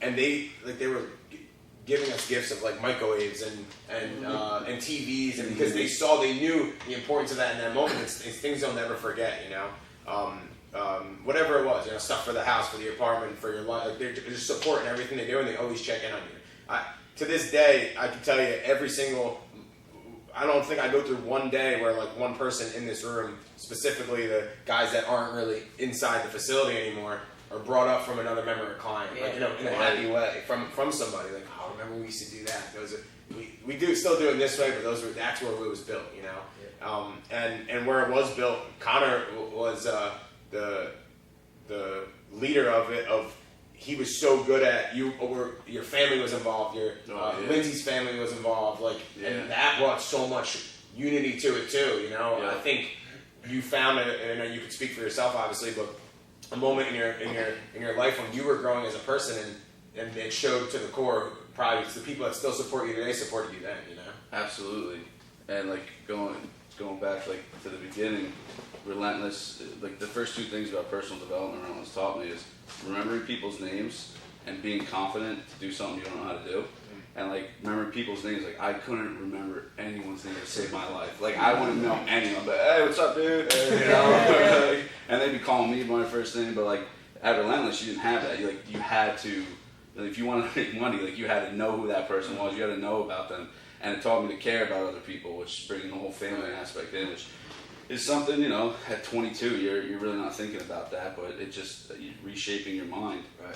and they were giving us gifts of like microwaves and TVs, and because they knew the importance of that in that moment. It's things they'll never forget, whatever it was, stuff for the house, for the apartment, for your life. Like they're just supporting everything they do, and they always check in on you. To this day, I can tell you I don't think I go through one day where like one person in this room, specifically the guys that aren't really inside the facility anymore, are brought up from another member of a client, in a happy way, from somebody. Like, oh, remember we used to do that. We still do it this way, but that's where it was built, and where it was built, Connor was the leader of it. He was so good at your family was involved, Lindsay's family was involved, and that brought so much unity to it too. Yeah. I think you found it, and I know you can speak for yourself, obviously, but a moment in your life when you were growing as a person, and it showed to the core. Probably the people that still support you today supported you then. Absolutely. And like going back like to the beginning, Relentless, like the first two things about personal development Relentless taught me is remembering people's names and being confident to do something you don't know how to do. And like remembering people's names, like I couldn't remember anyone's name to save my life. Like I wouldn't know anyone, but hey, what's up, dude? And they'd be calling me by my first name, but like at Relentless, you didn't have that. You had to, if you wanted to make money, like you had to know who that person was. You had to know about them, and it taught me to care about other people, which bringing the whole family aspect in, which is something, at 22, you're really not thinking about that, but it just reshaping your mind, Right.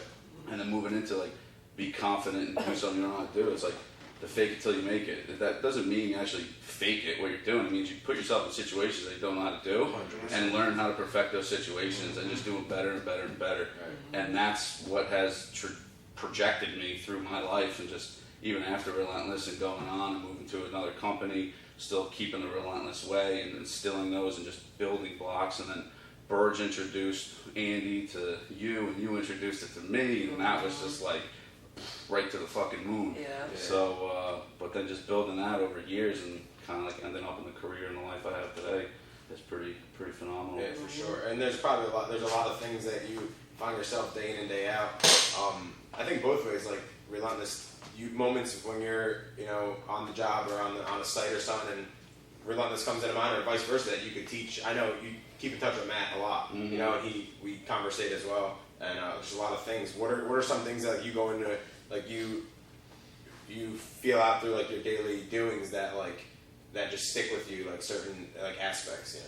And then moving into like be confident and do something you don't know how to do. It's like the fake it till you make it. That doesn't mean you actually fake it what you're doing. It means you put yourself in situations that you don't know how to do 100%. and learn how to perfect those situations and just do it better and better and better. Right. And that's what has projected me through my life, and just even after Relentless and going on and moving to another company, still keeping the Relentless way and instilling those and just building blocks. And then Burge introduced Andy to you, and you introduced it to me, and that was just like right to the fucking moon. Yeah. So, but then just building that over years and kind of like ending up in the career and the life I have today is pretty phenomenal. Yeah, for sure. And there's a lot of things that you find yourself day in and day out. I think both ways, like Relentless, moments when you're, on the job or on a site or something, and Relentless comes into mind, or vice versa, that you could teach. I know you keep in touch with Matt a lot, and we conversate as well, and there's a lot of things. What are some things that you go into, like you feel out through like your daily doings that just stick with you, like certain like aspects,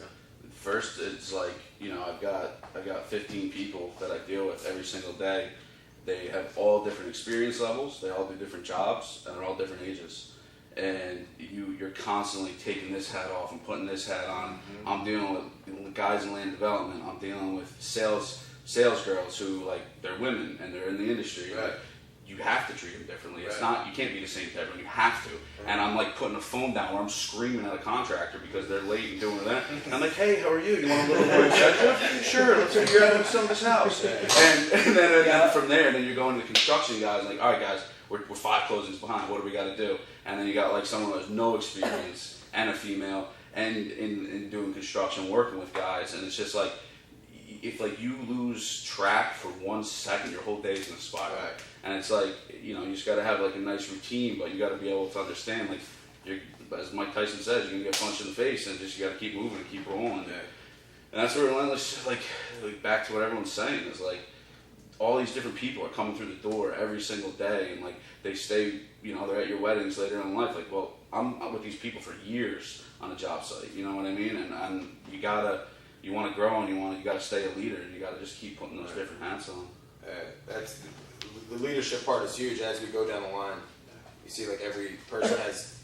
First, it's like, I've got 15 people that I deal with every single day. They have all different experience levels. They all do different jobs, and they're all different ages. And you're constantly taking this hat off and putting this hat on. I'm dealing with guys in land development. I'm dealing with sales sales girls who like they're women and they're in the industry. Right. Like, you have to treat them differently. It's Right. not, you can't be the same to everyone. You have to. And I'm like putting a phone down where I'm screaming at a contractor because they're late and doing that. And I'm like, hey, how are you? You want a little more incentive? Sure, let's figure out some of this house. And then from there, then you're going to the construction guys like, all right, guys, we're 5 closings behind. What do we got to do? And then you got like someone who has no experience and a female and in doing construction, working with guys, and it's just like, if like you lose track for 1 second, your whole day is gonna spiral. Right. And it's like, you know, you just gotta have like a nice routine, but you gotta be able to understand, like, as Mike Tyson says, you're gonna get punched in the face, and just you gotta keep moving and keep rolling. Yeah. And that's where Relentless, like back to what everyone's saying, is like, all these different people are coming through the door every single day, and like they stay, you know, they're at your weddings later in life. Like, well, I'm with these people for years on a job site. You know what I mean? And you want to grow, and you got to stay a leader, and you got to just keep putting those different hats on. That's the leadership part is huge. As we go down the line, you see like every person has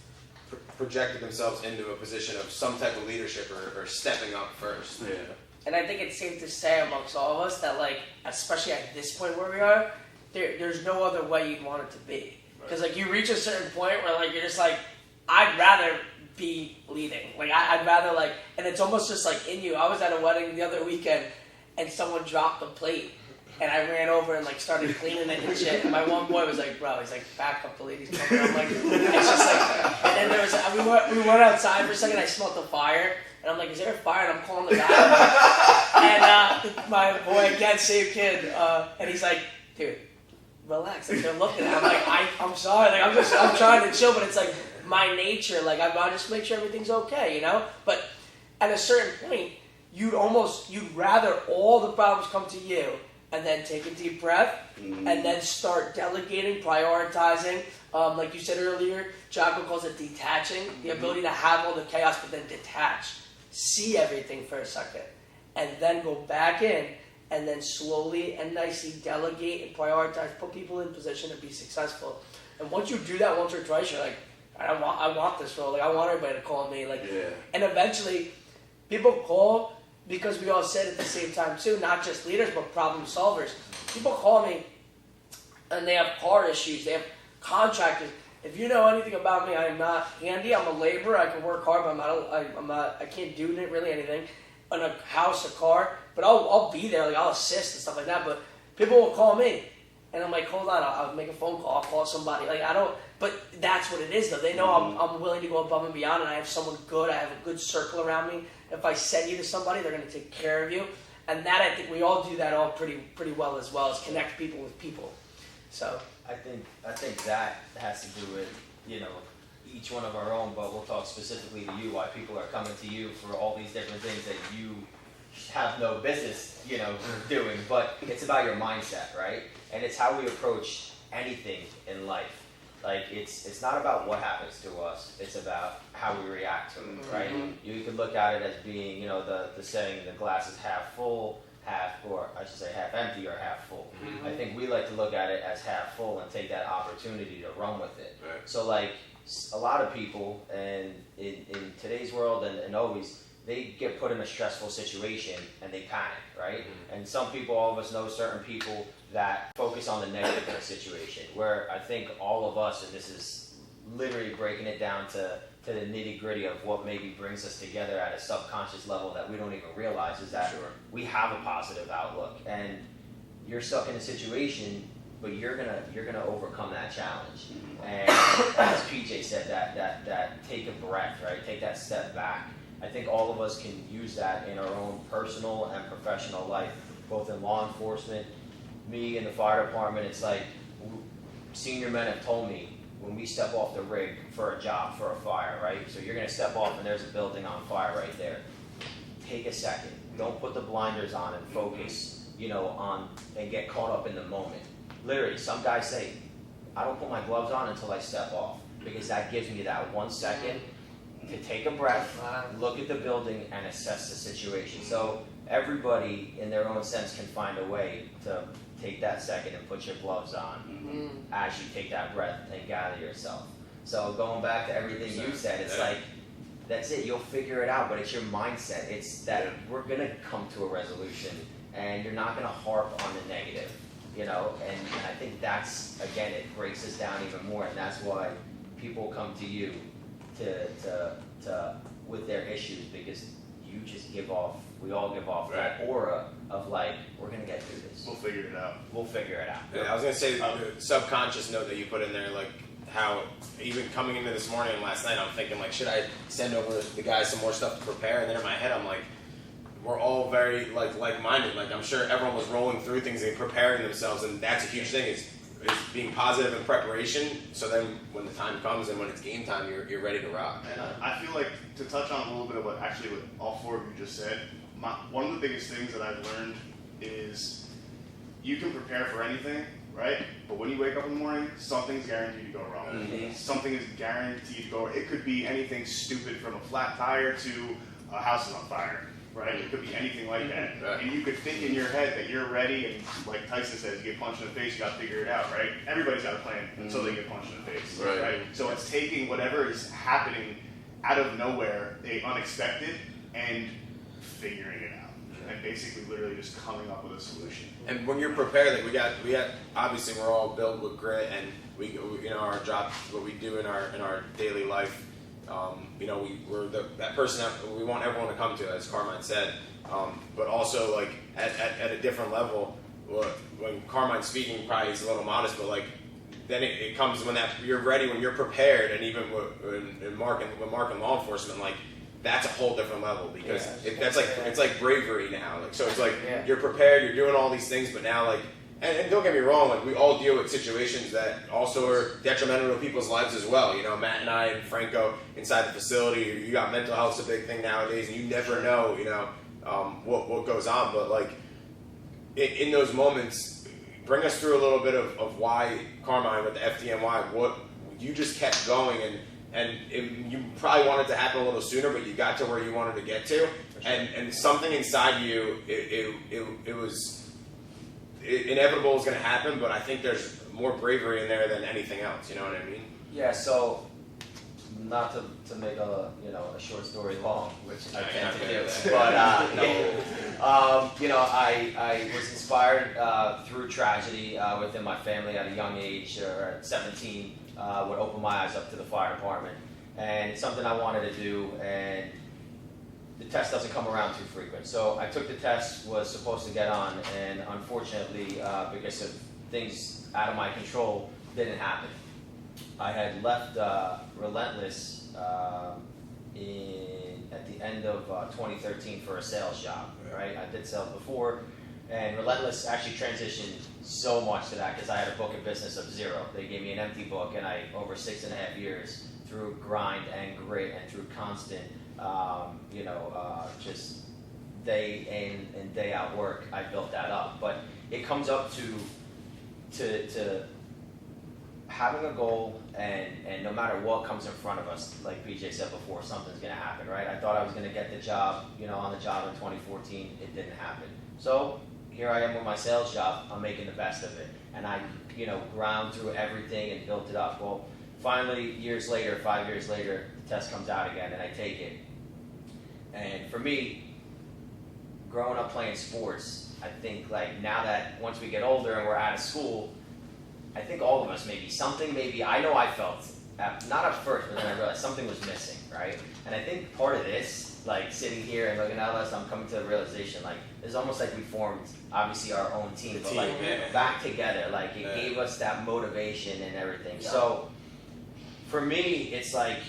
projected themselves into a position of some type of leadership or stepping up first. Yeah. And I think it's safe to say amongst all of us that, like, especially at this point where we are, there's no other way you'd want it to be. Because, like, you reach a certain point where, like, you're just like, I'd rather be leading. Like, I'd rather, like, and it's almost just, like, in you. I was at a wedding the other weekend, and someone dropped a plate. And I ran over and, like, started cleaning it and shit. And my one boy was like, bro, he's like, back up, the lady's coming. I'm like, it's just like, and then there was, we went outside for a second, I smelled the fire. And I'm like, is there a fire? And I'm calling the guy. And my boy, again, same kid, and he's like, dude, relax. Like, they're looking at me. I'm like, I'm sorry. Like, I'm trying to chill, but it's like my nature. Like, I want to just make sure everything's okay, you know? But at a certain point, you'd rather all the problems come to you and then take a deep breath and then start delegating, prioritizing. Like you said earlier, Jocko calls it detaching, the ability to have all the chaos but then detach. See everything for a second, and then go back in, and then slowly and nicely delegate and prioritize, put people in position to be successful. And once you do that once or twice, you're like, I want this role. Like, I want everybody to call me. Like, Yeah. And eventually, people call because we all said at the same time too, not just leaders but problem solvers. People call me, and they have car issues. They have contractors. If you know anything about me, I am not handy. I'm a laborer. I can work hard, but I can't do really anything on a house, a car. But I'll be there. Like, I'll assist and stuff like that. But people will call me, and I'm like, hold on. I'll make a phone call. I'll call somebody. Like, I don't. But that's what it is, though. They know I'm willing to go above and beyond, and I have someone good. I have a good circle around me. If I send you to somebody, they're going to take care of you. And that, I think we all do that all pretty well as well, is connect people with people. So. I think that has to do with, you know, each one of our own, but we'll talk specifically to you, why people are coming to you for all these different things that you have no business, you know, doing. But it's about your mindset, right? And it's how we approach anything in life. Like, it's not about what happens to us, it's about how we react to it, right? You can look at it as being, you know, the saying, the glass is half full, half empty or half full. I think we like to look at it as half full and take that opportunity to run with it. Right. So, like, a lot of people, and in today's world and always, they get put in a stressful situation and they panic, right? And some people, all of us know certain people that focus on the negative in a situation, where I think all of us, and this is literally breaking it down to the nitty gritty of what maybe brings us together at a subconscious level that we don't even realize, is that we have a positive outlook, and you're stuck in a situation, but you're gonna overcome that challenge. And as PJ said, that take a breath, right? Take that step back. I think all of us can use that in our own personal and professional life, both in law enforcement, me in the fire department. It's like, senior men have told me, when we step off the rig for a job, for a fire, right? So you're going to step off and there's a building on fire right there. Take a second. Don't put the blinders on and focus, you know, on and get caught up in the moment. Literally, some guys say, I don't put my gloves on until I step off, because that gives me that 1 second to take a breath, look at the building, and assess the situation. So everybody, in their own sense, can find a way to take that second and put your gloves on as you take that breath and gather yourself. So going back to everything you said, it's like, that's it. You'll figure it out, but it's your mindset. It's that we're going to come to a resolution, and you're not going to harp on the negative, you know, and I think that's, again, it breaks us down even more, and that's why people come to you to with their issues, because you just give off, we all give off that aura of like, we're going to get through this. We'll figure it out. We'll figure it out. Yeah, I was gonna say the subconscious note that you put in there, like how even coming into this morning and last night, I'm thinking like, should I send over the guys some more stuff to prepare? And then in my head, I'm like, we're all very like-minded. Like I'm sure everyone was rolling through things and preparing themselves, and that's a huge thing is being positive in preparation. So then when the time comes and when it's game time, you're ready to rock. And I feel like to touch on a little bit of what all four of you just said, one of the biggest things that I've learned is you can prepare for anything, right? But when you wake up in the morning, something's guaranteed to go wrong. Mm-hmm. Something is guaranteed to go. It could be anything stupid from a flat tire to a house is on fire, right? It could be anything like that. Right. And you could think in your head that you're ready, and like Tyson says, you get punched in the face, you got to figure it out, right? Everybody's got a plan until they get punched in the face, right? So it's taking whatever is happening out of nowhere, unexpected, and figuring it out, and basically literally just coming up with a solution. And when you're prepared, like we got obviously we're all built with grit, and we you know our job, what we do in our daily life. You know, we're that person that we want everyone to come to, as Carmine said. But also like at a different level. When Carmine's speaking, probably he's a little modest, but like then it comes when you're ready, when you're prepared, and even when Mark and law enforcement, like that's a whole different level, because it's like bravery now. Like so, it's like you're prepared, you're doing all these things, but now like. And don't get me wrong, like we all deal with situations that also are detrimental to people's lives as well. You know, Matt and I and Franco inside the facility, you got mental health's a big thing nowadays, and you never know, you know, what goes on. But like in those moments, bring us through a little bit of why Carmine with the FDNY, what you just kept going, and you probably wanted to happen a little sooner, but you got to where you wanted to get to, and something inside you, it was. Inevitable is going to happen, but I think there's more bravery in there than anything else. You know what I mean? Yeah. So, not to make a short story long, which I tend to do, but you know, I was inspired through tragedy within my family at a young age, or at 17, would open my eyes up to the fire department, and it's something I wanted to do, and the test doesn't come around too frequent. So I took the test, was supposed to get on, and unfortunately, because of things out of my control, didn't happen. I had left Relentless at the end of 2013 for a sales job, right? I did sales before, and Relentless actually transitioned so much to that because I had a book of business of zero. They gave me an empty book, and over 6.5 years, through grind and grit and through constant just day in and day out work, I built that up. But it comes up to having a goal, and no matter what comes in front of us, like PJ said before, something's going to happen, right? I thought I was going to get the job, on the job in 2014. It didn't happen. So here I am with my sales job. I'm making the best of it, and I, ground through everything and built it up. Well, finally, 5 years later, the test comes out again, and I take it. And for me, growing up playing sports, I think like now that once we get older and we're out of school, I think all of us maybe I know I felt, not at first, but then I realized something was missing, right? And I think part of this, like sitting here and looking at us, I'm coming to the realization, like, it's almost like we formed, obviously, our own team, but like back together, like it gave us that motivation and everything. Yeah. So for me, it's like,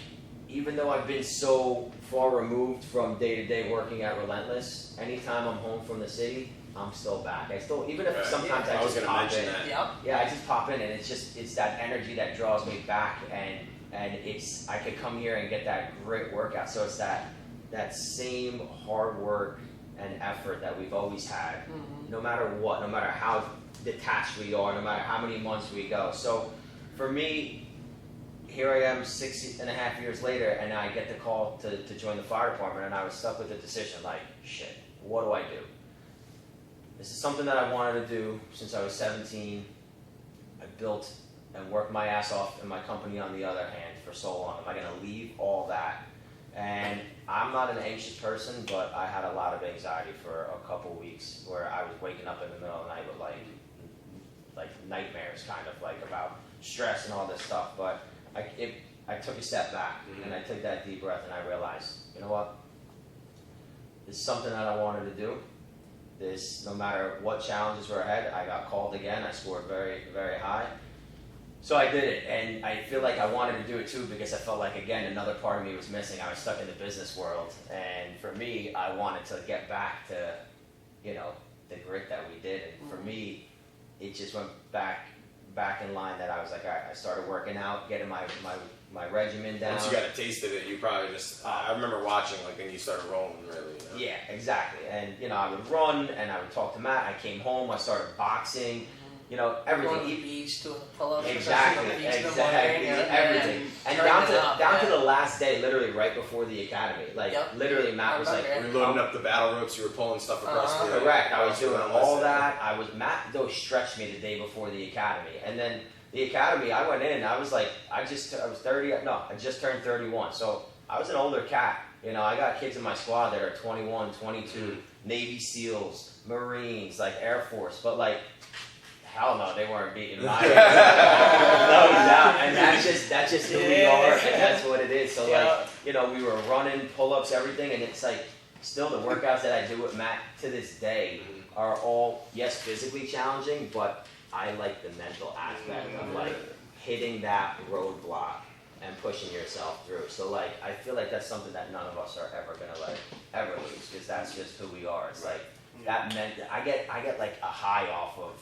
even though I've been so far removed from day-to-day working at Relentless, anytime I'm home from the city, I'm still back. Even if sometimes I just pop in. Yeah, I just pop in, and it's that energy that draws me back, and I could come here and get that great workout. So it's that same hard work and effort that we've always had, no matter what, no matter how detached we are, no matter how many months we go. So for me, here I am 6.5 years later, and I get the call to join the fire department, and I was stuck with the decision, like, shit, what do I do? This is something that I wanted to do since I was 17. I built and worked my ass off in my company on the other hand for so long. Am I going to leave all that And I'm not an anxious person, but I had a lot of anxiety for a couple weeks where I was waking up in the middle of the night with like nightmares, kind of like about stress and all this stuff. But I took a step back and I took that deep breath and I realized, you know what? This is something that I wanted to do. This, no matter what challenges were ahead, I got called again. I scored very, very high. So I did it, and I feel like I wanted to do it too because I felt like, again, another part of me was missing. I was stuck in the business world, and for me, I wanted to get back to, you know, the grit that we did. And for me, it just went back in line that I was like, all right, I started working out, getting my regimen down. Once you got a taste of it, you probably just, I remember watching, like, then you started rolling, really. You know? Yeah, exactly. And, you know, I would run, and I would talk to Matt. I came home, I started boxing. You know, everything. Going to the beach, doing the pull-ups. Exactly, everything. And down to the last day, literally right before the academy. Like, literally, Matt was like, you were loading up the battle ropes, you were pulling stuff across the correct. I was doing all that. Matt, though, stretched me the day before the academy. And then the academy, I went in, I was like, I just turned 31. So I was an older cat. You know, I got kids in my squad that are 21, 22, Navy SEALs, Marines, like Air Force. But, like, hell no, they weren't beating my no doubt. And that's just who we are, and that's what it is. So like, you know, we were running pull-ups, everything, and it's like still the workouts that I do with Matt to this day are all, yes, physically challenging, but I like the mental aspect of like hitting that roadblock and pushing yourself through. So like, I feel like that's something that none of us are ever gonna ever lose, because that's just who we are. It's like that meant I get like a high off of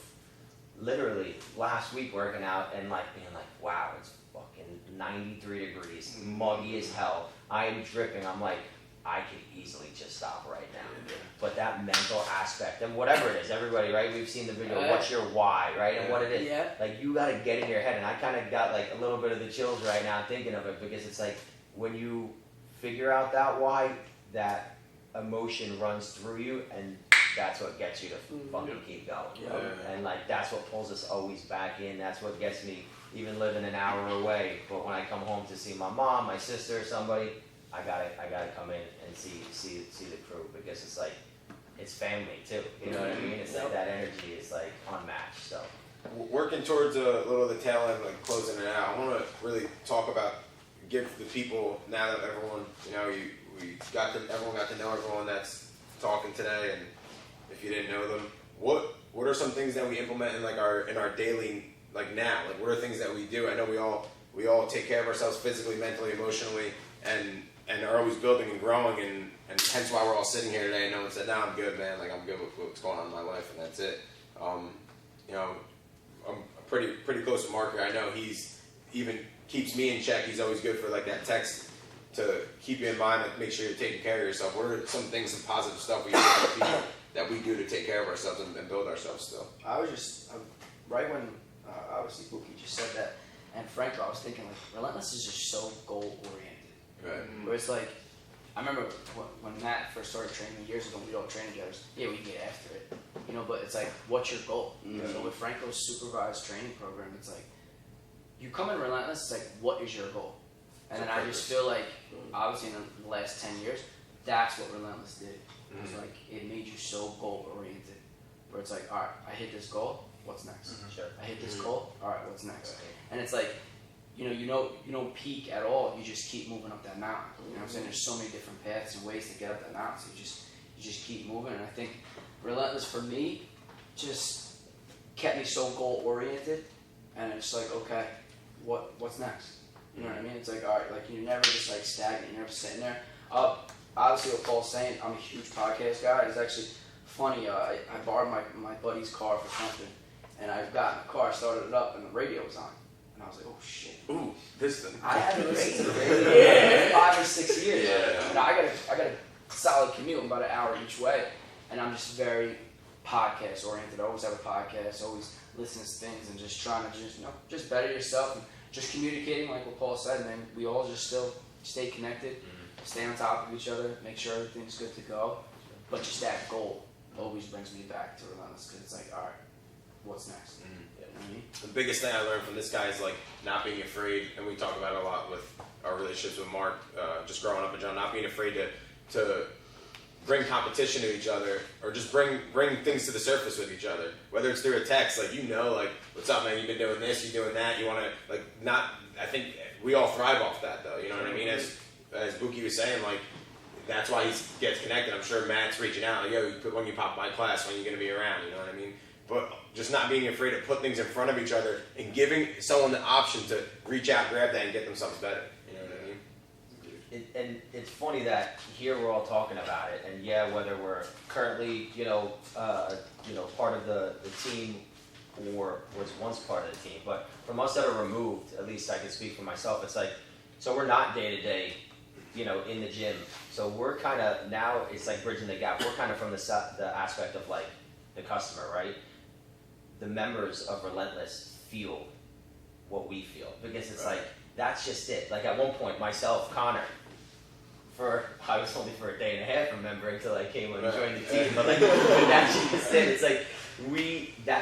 literally last week working out and like being like, wow, it's fucking 93 degrees, muggy as hell. I am dripping. I'm like, I could easily just stop right now. But that mental aspect, and whatever it is, everybody, right? We've seen the video, what's your why, right? And what it is. Like, you got to get in your head. And I kind of got like a little bit of the chills right now thinking of it, because it's like when you figure out that why, that emotion runs through you, and that's what gets you to fucking keep going. And like, that's what pulls us always back in. That's what gets me, even living an hour away. But when I come home to see my mom, my sister, somebody, I gotta come in and see the crew, because it's like, it's family too. You know what I mean? It's like that energy is like unmatched. So working towards a little of the tail end, like closing it out, I want to really talk about, give the people, now that everyone, you know, everyone got to know everyone that's talking today, and if you didn't know them, what are some things that we implement in like in our daily, like now? Like, what are things that we do? I know we all take care of ourselves physically, mentally, emotionally, and are always building and growing, and hence why we're all sitting here today. And no one said, "No, I'm good, man. Like, I'm good with what's going on in my life, and that's it." You know, I'm pretty close to Marker. I know he's even keeps me in check. He's always good for like that text to keep you in mind and make sure you're taking care of yourself. What are some things, some positive stuff we do for people that we do to take care of ourselves and build ourselves still? I was just, right when, obviously, Buki just said that, and Franco, I was thinking, like, Relentless is just so goal-oriented. Right. Where it's like, I remember when Matt first started training years ago, we'd all train together. Yeah, we get after it. You know, but it's like, what's your goal? So with Franco's supervised training program, it's like, you come in Relentless, it's like, what is your goal? And then I just feel like, obviously, in the last 10 years, that's what Relentless did. It's like, it made you so goal-oriented. Where it's like, all right, I hit this goal, what's next? Sure. I hit this goal, all right, what's next? And it's like, you don't peak at all. You just keep moving up that mountain. You know what I'm saying? There's so many different paths and ways to get up that mountain. So you just keep moving. And I think Relentless for me just kept me so goal-oriented. And it's like, okay, what's next? You know what I mean? It's like, all right, like, you're never just like stagnant. You're never sitting there. Obviously, what Paul's saying, I'm a huge podcast guy. It's actually funny. I borrowed my buddy's car for something, and I got in the car, started it up, and the radio was on. And I was like, oh shit. Ooh, this thing. I haven't listened to the radio in 5 or 6 years. Yeah. You know, I got a solid commute, about an hour each way, and I'm just very podcast oriented. I always have a podcast, always listen to things, and just trying to just better yourself, and just communicating like what Paul said, man. We all just still stay connected, stay on top of each other, make sure everything's good to go. But just that goal always brings me back to Relentless, because it's like, all right, what's next? The biggest thing I learned from this guy is like not being afraid, and we talk about it a lot with our relationships with Mark, just growing up with John, not being afraid to bring competition to each other, or just bring things to the surface with each other. Whether it's through a text, like, like, what's up, man? You've been doing this, you're doing that. You want to, like, not. I think we all thrive off that, though. You know what I mean? As Buki was saying, like, that's why he gets connected. I'm sure Matt's reaching out, like, yo, when you pop my class, when you're going to be around. You know what I mean? But just not being afraid to put things in front of each other and giving someone the option to reach out, grab that, and get themselves better. You know what I mean? And it's funny that here we're all talking about it, and whether we're currently, part of the team or was once part of the team, but from us that are removed, at least I can speak for myself, it's like, so we're not day to day, in the gym. So we're kind of, now it's like bridging the gap. We're kind of from the aspect of like the customer, right? The members of Relentless feel what we feel, because it's like, that's just it. Like at one point, myself, Connor, I was only for a day and a half remember until I came and joined the team, but like that's just it. It's like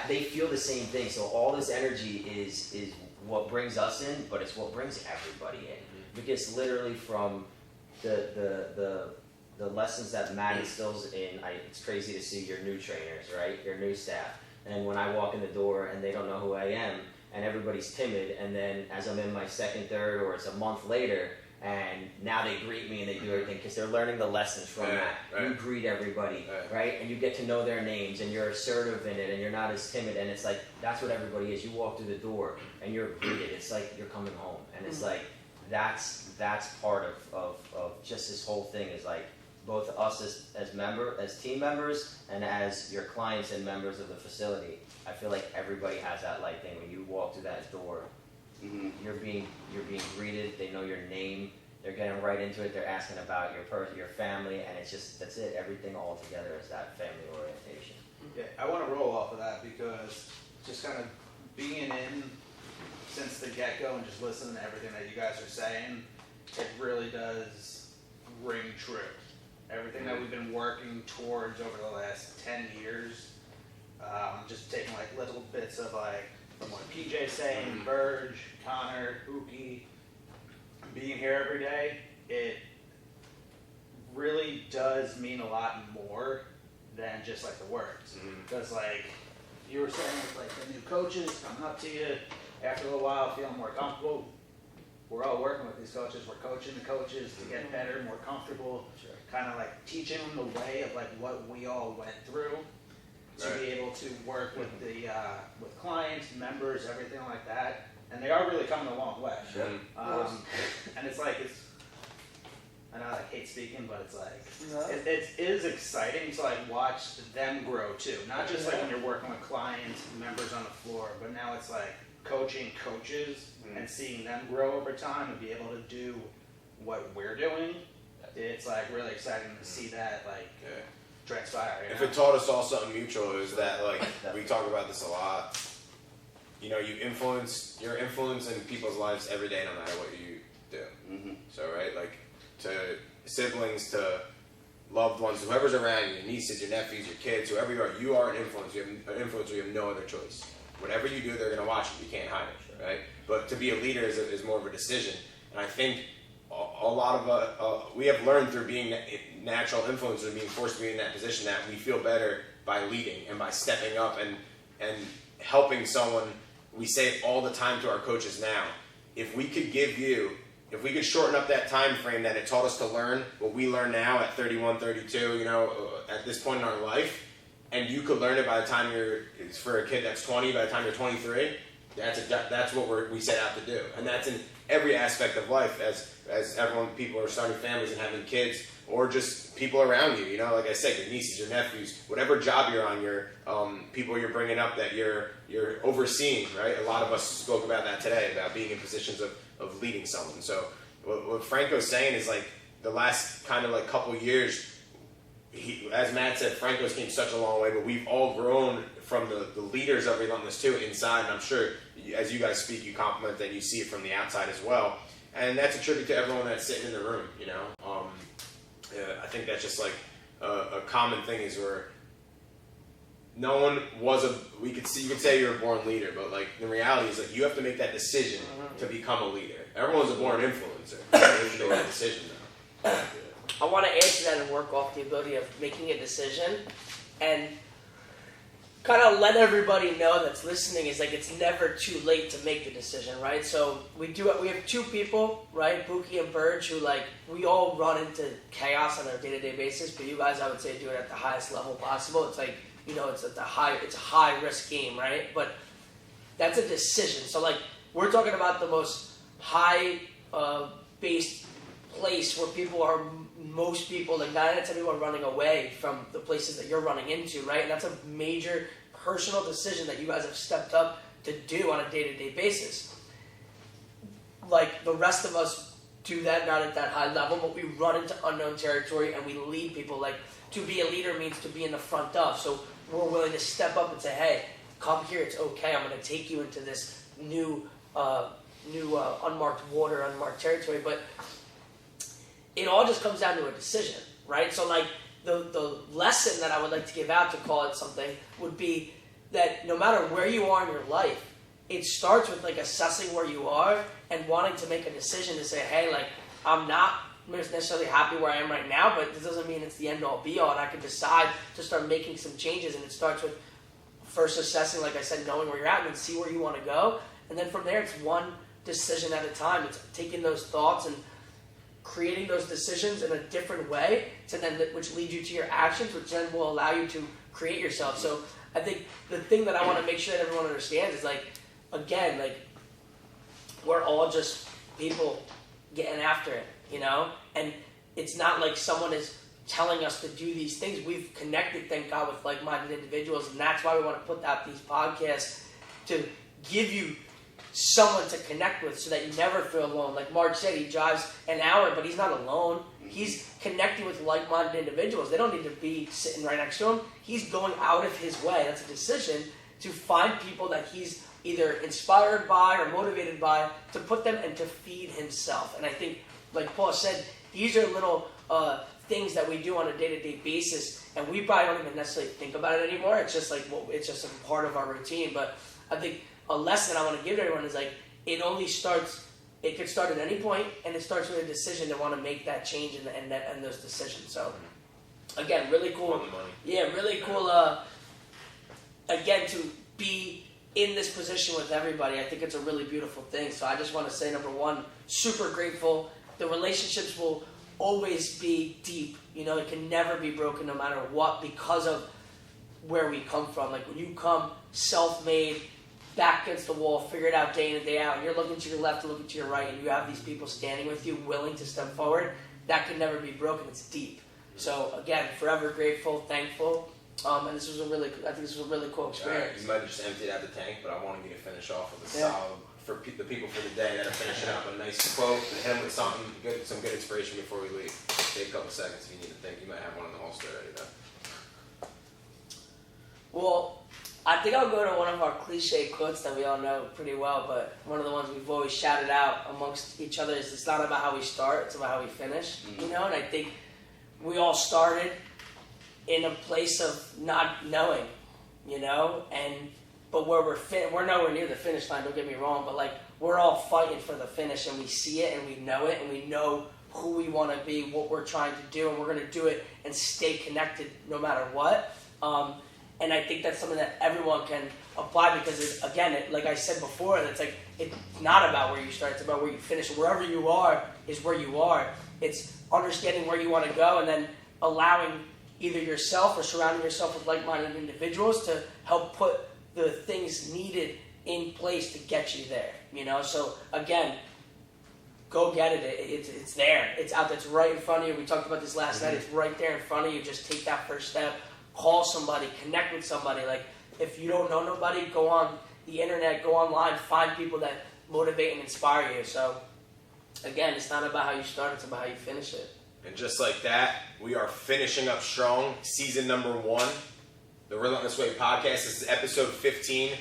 they feel the same thing. So all this energy is what brings us in, but it's what brings everybody in. Because literally from the lessons that Matt instills in, it's crazy to see your new trainers, right? Your new staff. And when I walk in the door and they don't know who I am, and everybody's timid, and then as I'm in my second, third, or it's a month later, and now they greet me and they do everything because they're learning the lessons from that. You greet everybody, right? And you get to know their names, and you're assertive in it, and you're not as timid. And it's like, that's what everybody is. You walk through the door and you're greeted. It's like you're coming home. And it's like, that's part of just this whole thing, is like both us as team members and as your clients and members of the facility. I feel like everybody has that light thing. When you walk through that door, you're being greeted. They know your name. They're getting right into it. They're asking about your family, and it's just, that's it. Everything all together is that family orientation. Yeah, I want to roll off of that, because just kind of being in since the get-go and just listening to everything that you guys are saying, it really does ring true. Everything that we've been working towards over the last 10 years, just taking like little bits of like, from what PJ's saying, Burge, Connor, Buki, being here every day, it really does mean a lot more than just like the words. Because like you were saying with like the new coaches coming up to you, after a little while feeling more comfortable, we're all working with these coaches, we're coaching the coaches to get better, more comfortable, kind of like teaching them the way of like what we all went through to be able to work with the with clients, members, everything like that. And they are really coming a long way. And it's like, I know I hate speaking, but it's like, it is exciting to like watch them grow too. Not just like when you're working with clients, members on the floor, but now it's like coaching coaches and seeing them grow over time and be able to do what we're doing. It's like really exciting to see that like transpire. If it taught us all something mutual, it was that like we talk about this a lot. You're influencing people's lives every day, no matter what you do. So like to siblings, to loved ones, whoever's around you, your nieces, your nephews, your kids, whoever you are an influence. You have an influence. You have no other choice. Whatever you do, they're going to watch it. You can't hide it, right? But to be a leader is more of a decision. And I think a lot of we have learned through being natural influencers, being forced to be in that position, that we feel better by leading and by stepping up and helping someone. We say it all the time to our coaches now. If we could shorten up that time frame that it taught us to learn what we learn now at 31, 32, at this point in our life, and you could learn it by the time it's for a kid that's 20, by the time you're 23, that's what we set out to do. And that's in every aspect of life, as people are starting families and having kids, or just people around you, like I said, your nieces, your nephews, whatever job you're on, your people you're bringing up that you're overseeing, right? A lot of us spoke about that today, about being in positions of leading someone. So what Franco's saying is like the last kind of like couple years, as Matt said, Franco's came such a long way, but we've all grown from the leaders of Relentless too inside, and I'm sure as you guys speak, you compliment that, you see it from the outside as well. And that's a tribute to everyone that's sitting in the room, I think that's just like a common thing, is where no one was you could say you're a born leader, but like the reality is like you have to make that decision to become a leader. Everyone's a born influencer. You have to make that decision though. I want to add to that and work off the ability of making a decision and kind of let everybody know that's listening is like it's never too late to make the decision, right? So we have two people, right, Buki and Burge, who like we all run into chaos on a day-to-day basis, but you guys I would say do it at the highest level possible. It's like, you know, it's a high risk game, right? But that's a decision. So like we're talking about the most high based place where most people, like 9 out of 10 people are running away from the places that you're running into, right? And that's a major personal decision that you guys have stepped up to do on a day-to-day basis. Like the rest of us do that, not at that high level, but we run into unknown territory and we lead people. Like to be a leader means to be in the front of. So we're willing to step up and say, hey, come here, it's okay. I'm going to take you into this new unmarked water, unmarked territory. But it all just comes down to a decision, right? So like the lesson that I would like to give out, to call it something, would be that no matter where you are in your life, it starts with like assessing where you are and wanting to make a decision to say, hey, like I'm not necessarily happy where I am right now, but this doesn't mean it's the end all be all, and I can decide to start making some changes. And it starts with first assessing, like I said, knowing where you're at and then see where you want to go. And then from there, it's one decision at a time. It's taking those thoughts and creating those decisions in a different way, which lead you to your actions, which then will allow you to create yourself. So I think the thing that I want to make sure that everyone understands is like, again, like we're all just people getting after it, you know? And it's not like someone is telling us to do these things. We've connected, thank God, with like-minded individuals, and that's why we want to put out these podcasts to give you someone to connect with so that you never feel alone. Like Mark said, he drives an hour, but he's not alone. He's connecting with like-minded individuals. They don't need to be sitting right next to him. He's going out of his way. That's a decision to find people that he's either inspired by or motivated by to put them and to feed himself. And I think, like Paul said, these are little things that we do on a day-to-day basis, and we probably don't even necessarily think about it anymore. It's just like, well, it's just a part of our routine. But I think a lesson I want to give to everyone is like, it could start at any point, and it starts with a decision to want to make that change and those decisions. So, again, really cool. Yeah, really cool, again, to be in this position with everybody. I think it's a really beautiful thing. So I just want to say, number one, super grateful. The relationships will always be deep. You know, it can never be broken no matter what because of where we come from. Like when you come self-made, back against the wall, figure it out day in and day out, and you're looking to your left and looking to your right, and you have these people standing with you, willing to step forward, that can never be broken. It's deep. So again, forever grateful, thankful, and I think this was a really cool experience. You might have just emptied out the tank, but I wanted you to finish off with a solid, for the people for the day that are finishing up, a nice quote, and hit them with something good, some good inspiration before we leave. Take a couple seconds if you need to think. You might have one in the holster already, though. Well, I think I'll go to one of our cliche quotes that we all know pretty well, but one of the ones we've always shouted out amongst each other is, it's not about how we start, it's about how we finish. You know, and I think we all started in a place of not knowing, you know, but where we're nowhere near the finish line, don't get me wrong, but like we're all fighting for the finish, and we see it and we know it, and we know who we want to be, what we're trying to do, and we're going to do it and stay connected no matter what. And I think that's something that everyone can apply because, like I said before, it's like it's not about where you start, it's about where you finish. Wherever you are is where you are. It's understanding where you want to go and then allowing either yourself or surrounding yourself with like-minded individuals to help put the things needed in place to get you there. You know, so again, go get it. It's there. It's out there. It's right in front of you. We talked about this last night. It's right there in front of you. Just take that first step. Call somebody, connect with somebody. Like, if you don't know nobody, go on the internet, go online, find people that motivate and inspire you. So, again, it's not about how you start, it's about how you finish it. And just like that, we are finishing up strong. Season number 1, the Relentless Way podcast. This is episode 15.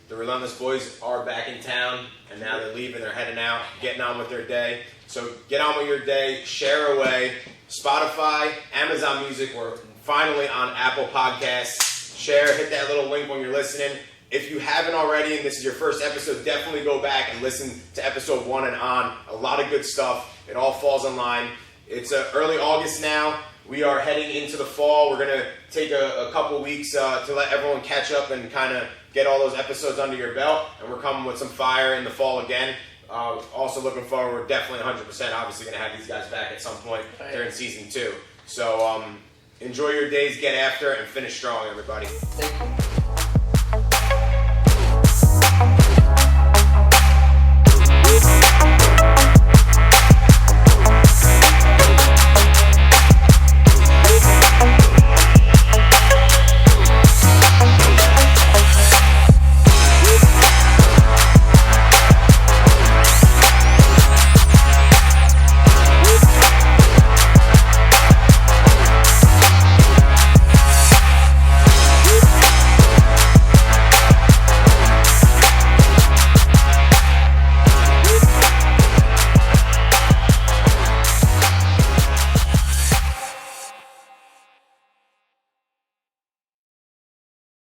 The Relentless Boys are back in town, and now they're leaving, they're heading out, getting on with their day. So get on with your day, share away. Spotify, Amazon Music, we're finally on Apple Podcasts. share, hit that little link when you're listening. If you haven't already and this is your first episode, definitely go back and listen to episode 1 and on. A lot of good stuff. It all falls in line. It's early August now. We are heading into the fall. We're going to take a couple weeks to let everyone catch up and kind of get all those episodes under your belt. And we're coming with some fire in the fall again. Also looking forward, we're definitely 100% obviously going to have these guys back at some point during season 2. So enjoy your days, get after, and finish strong, everybody. Thank you.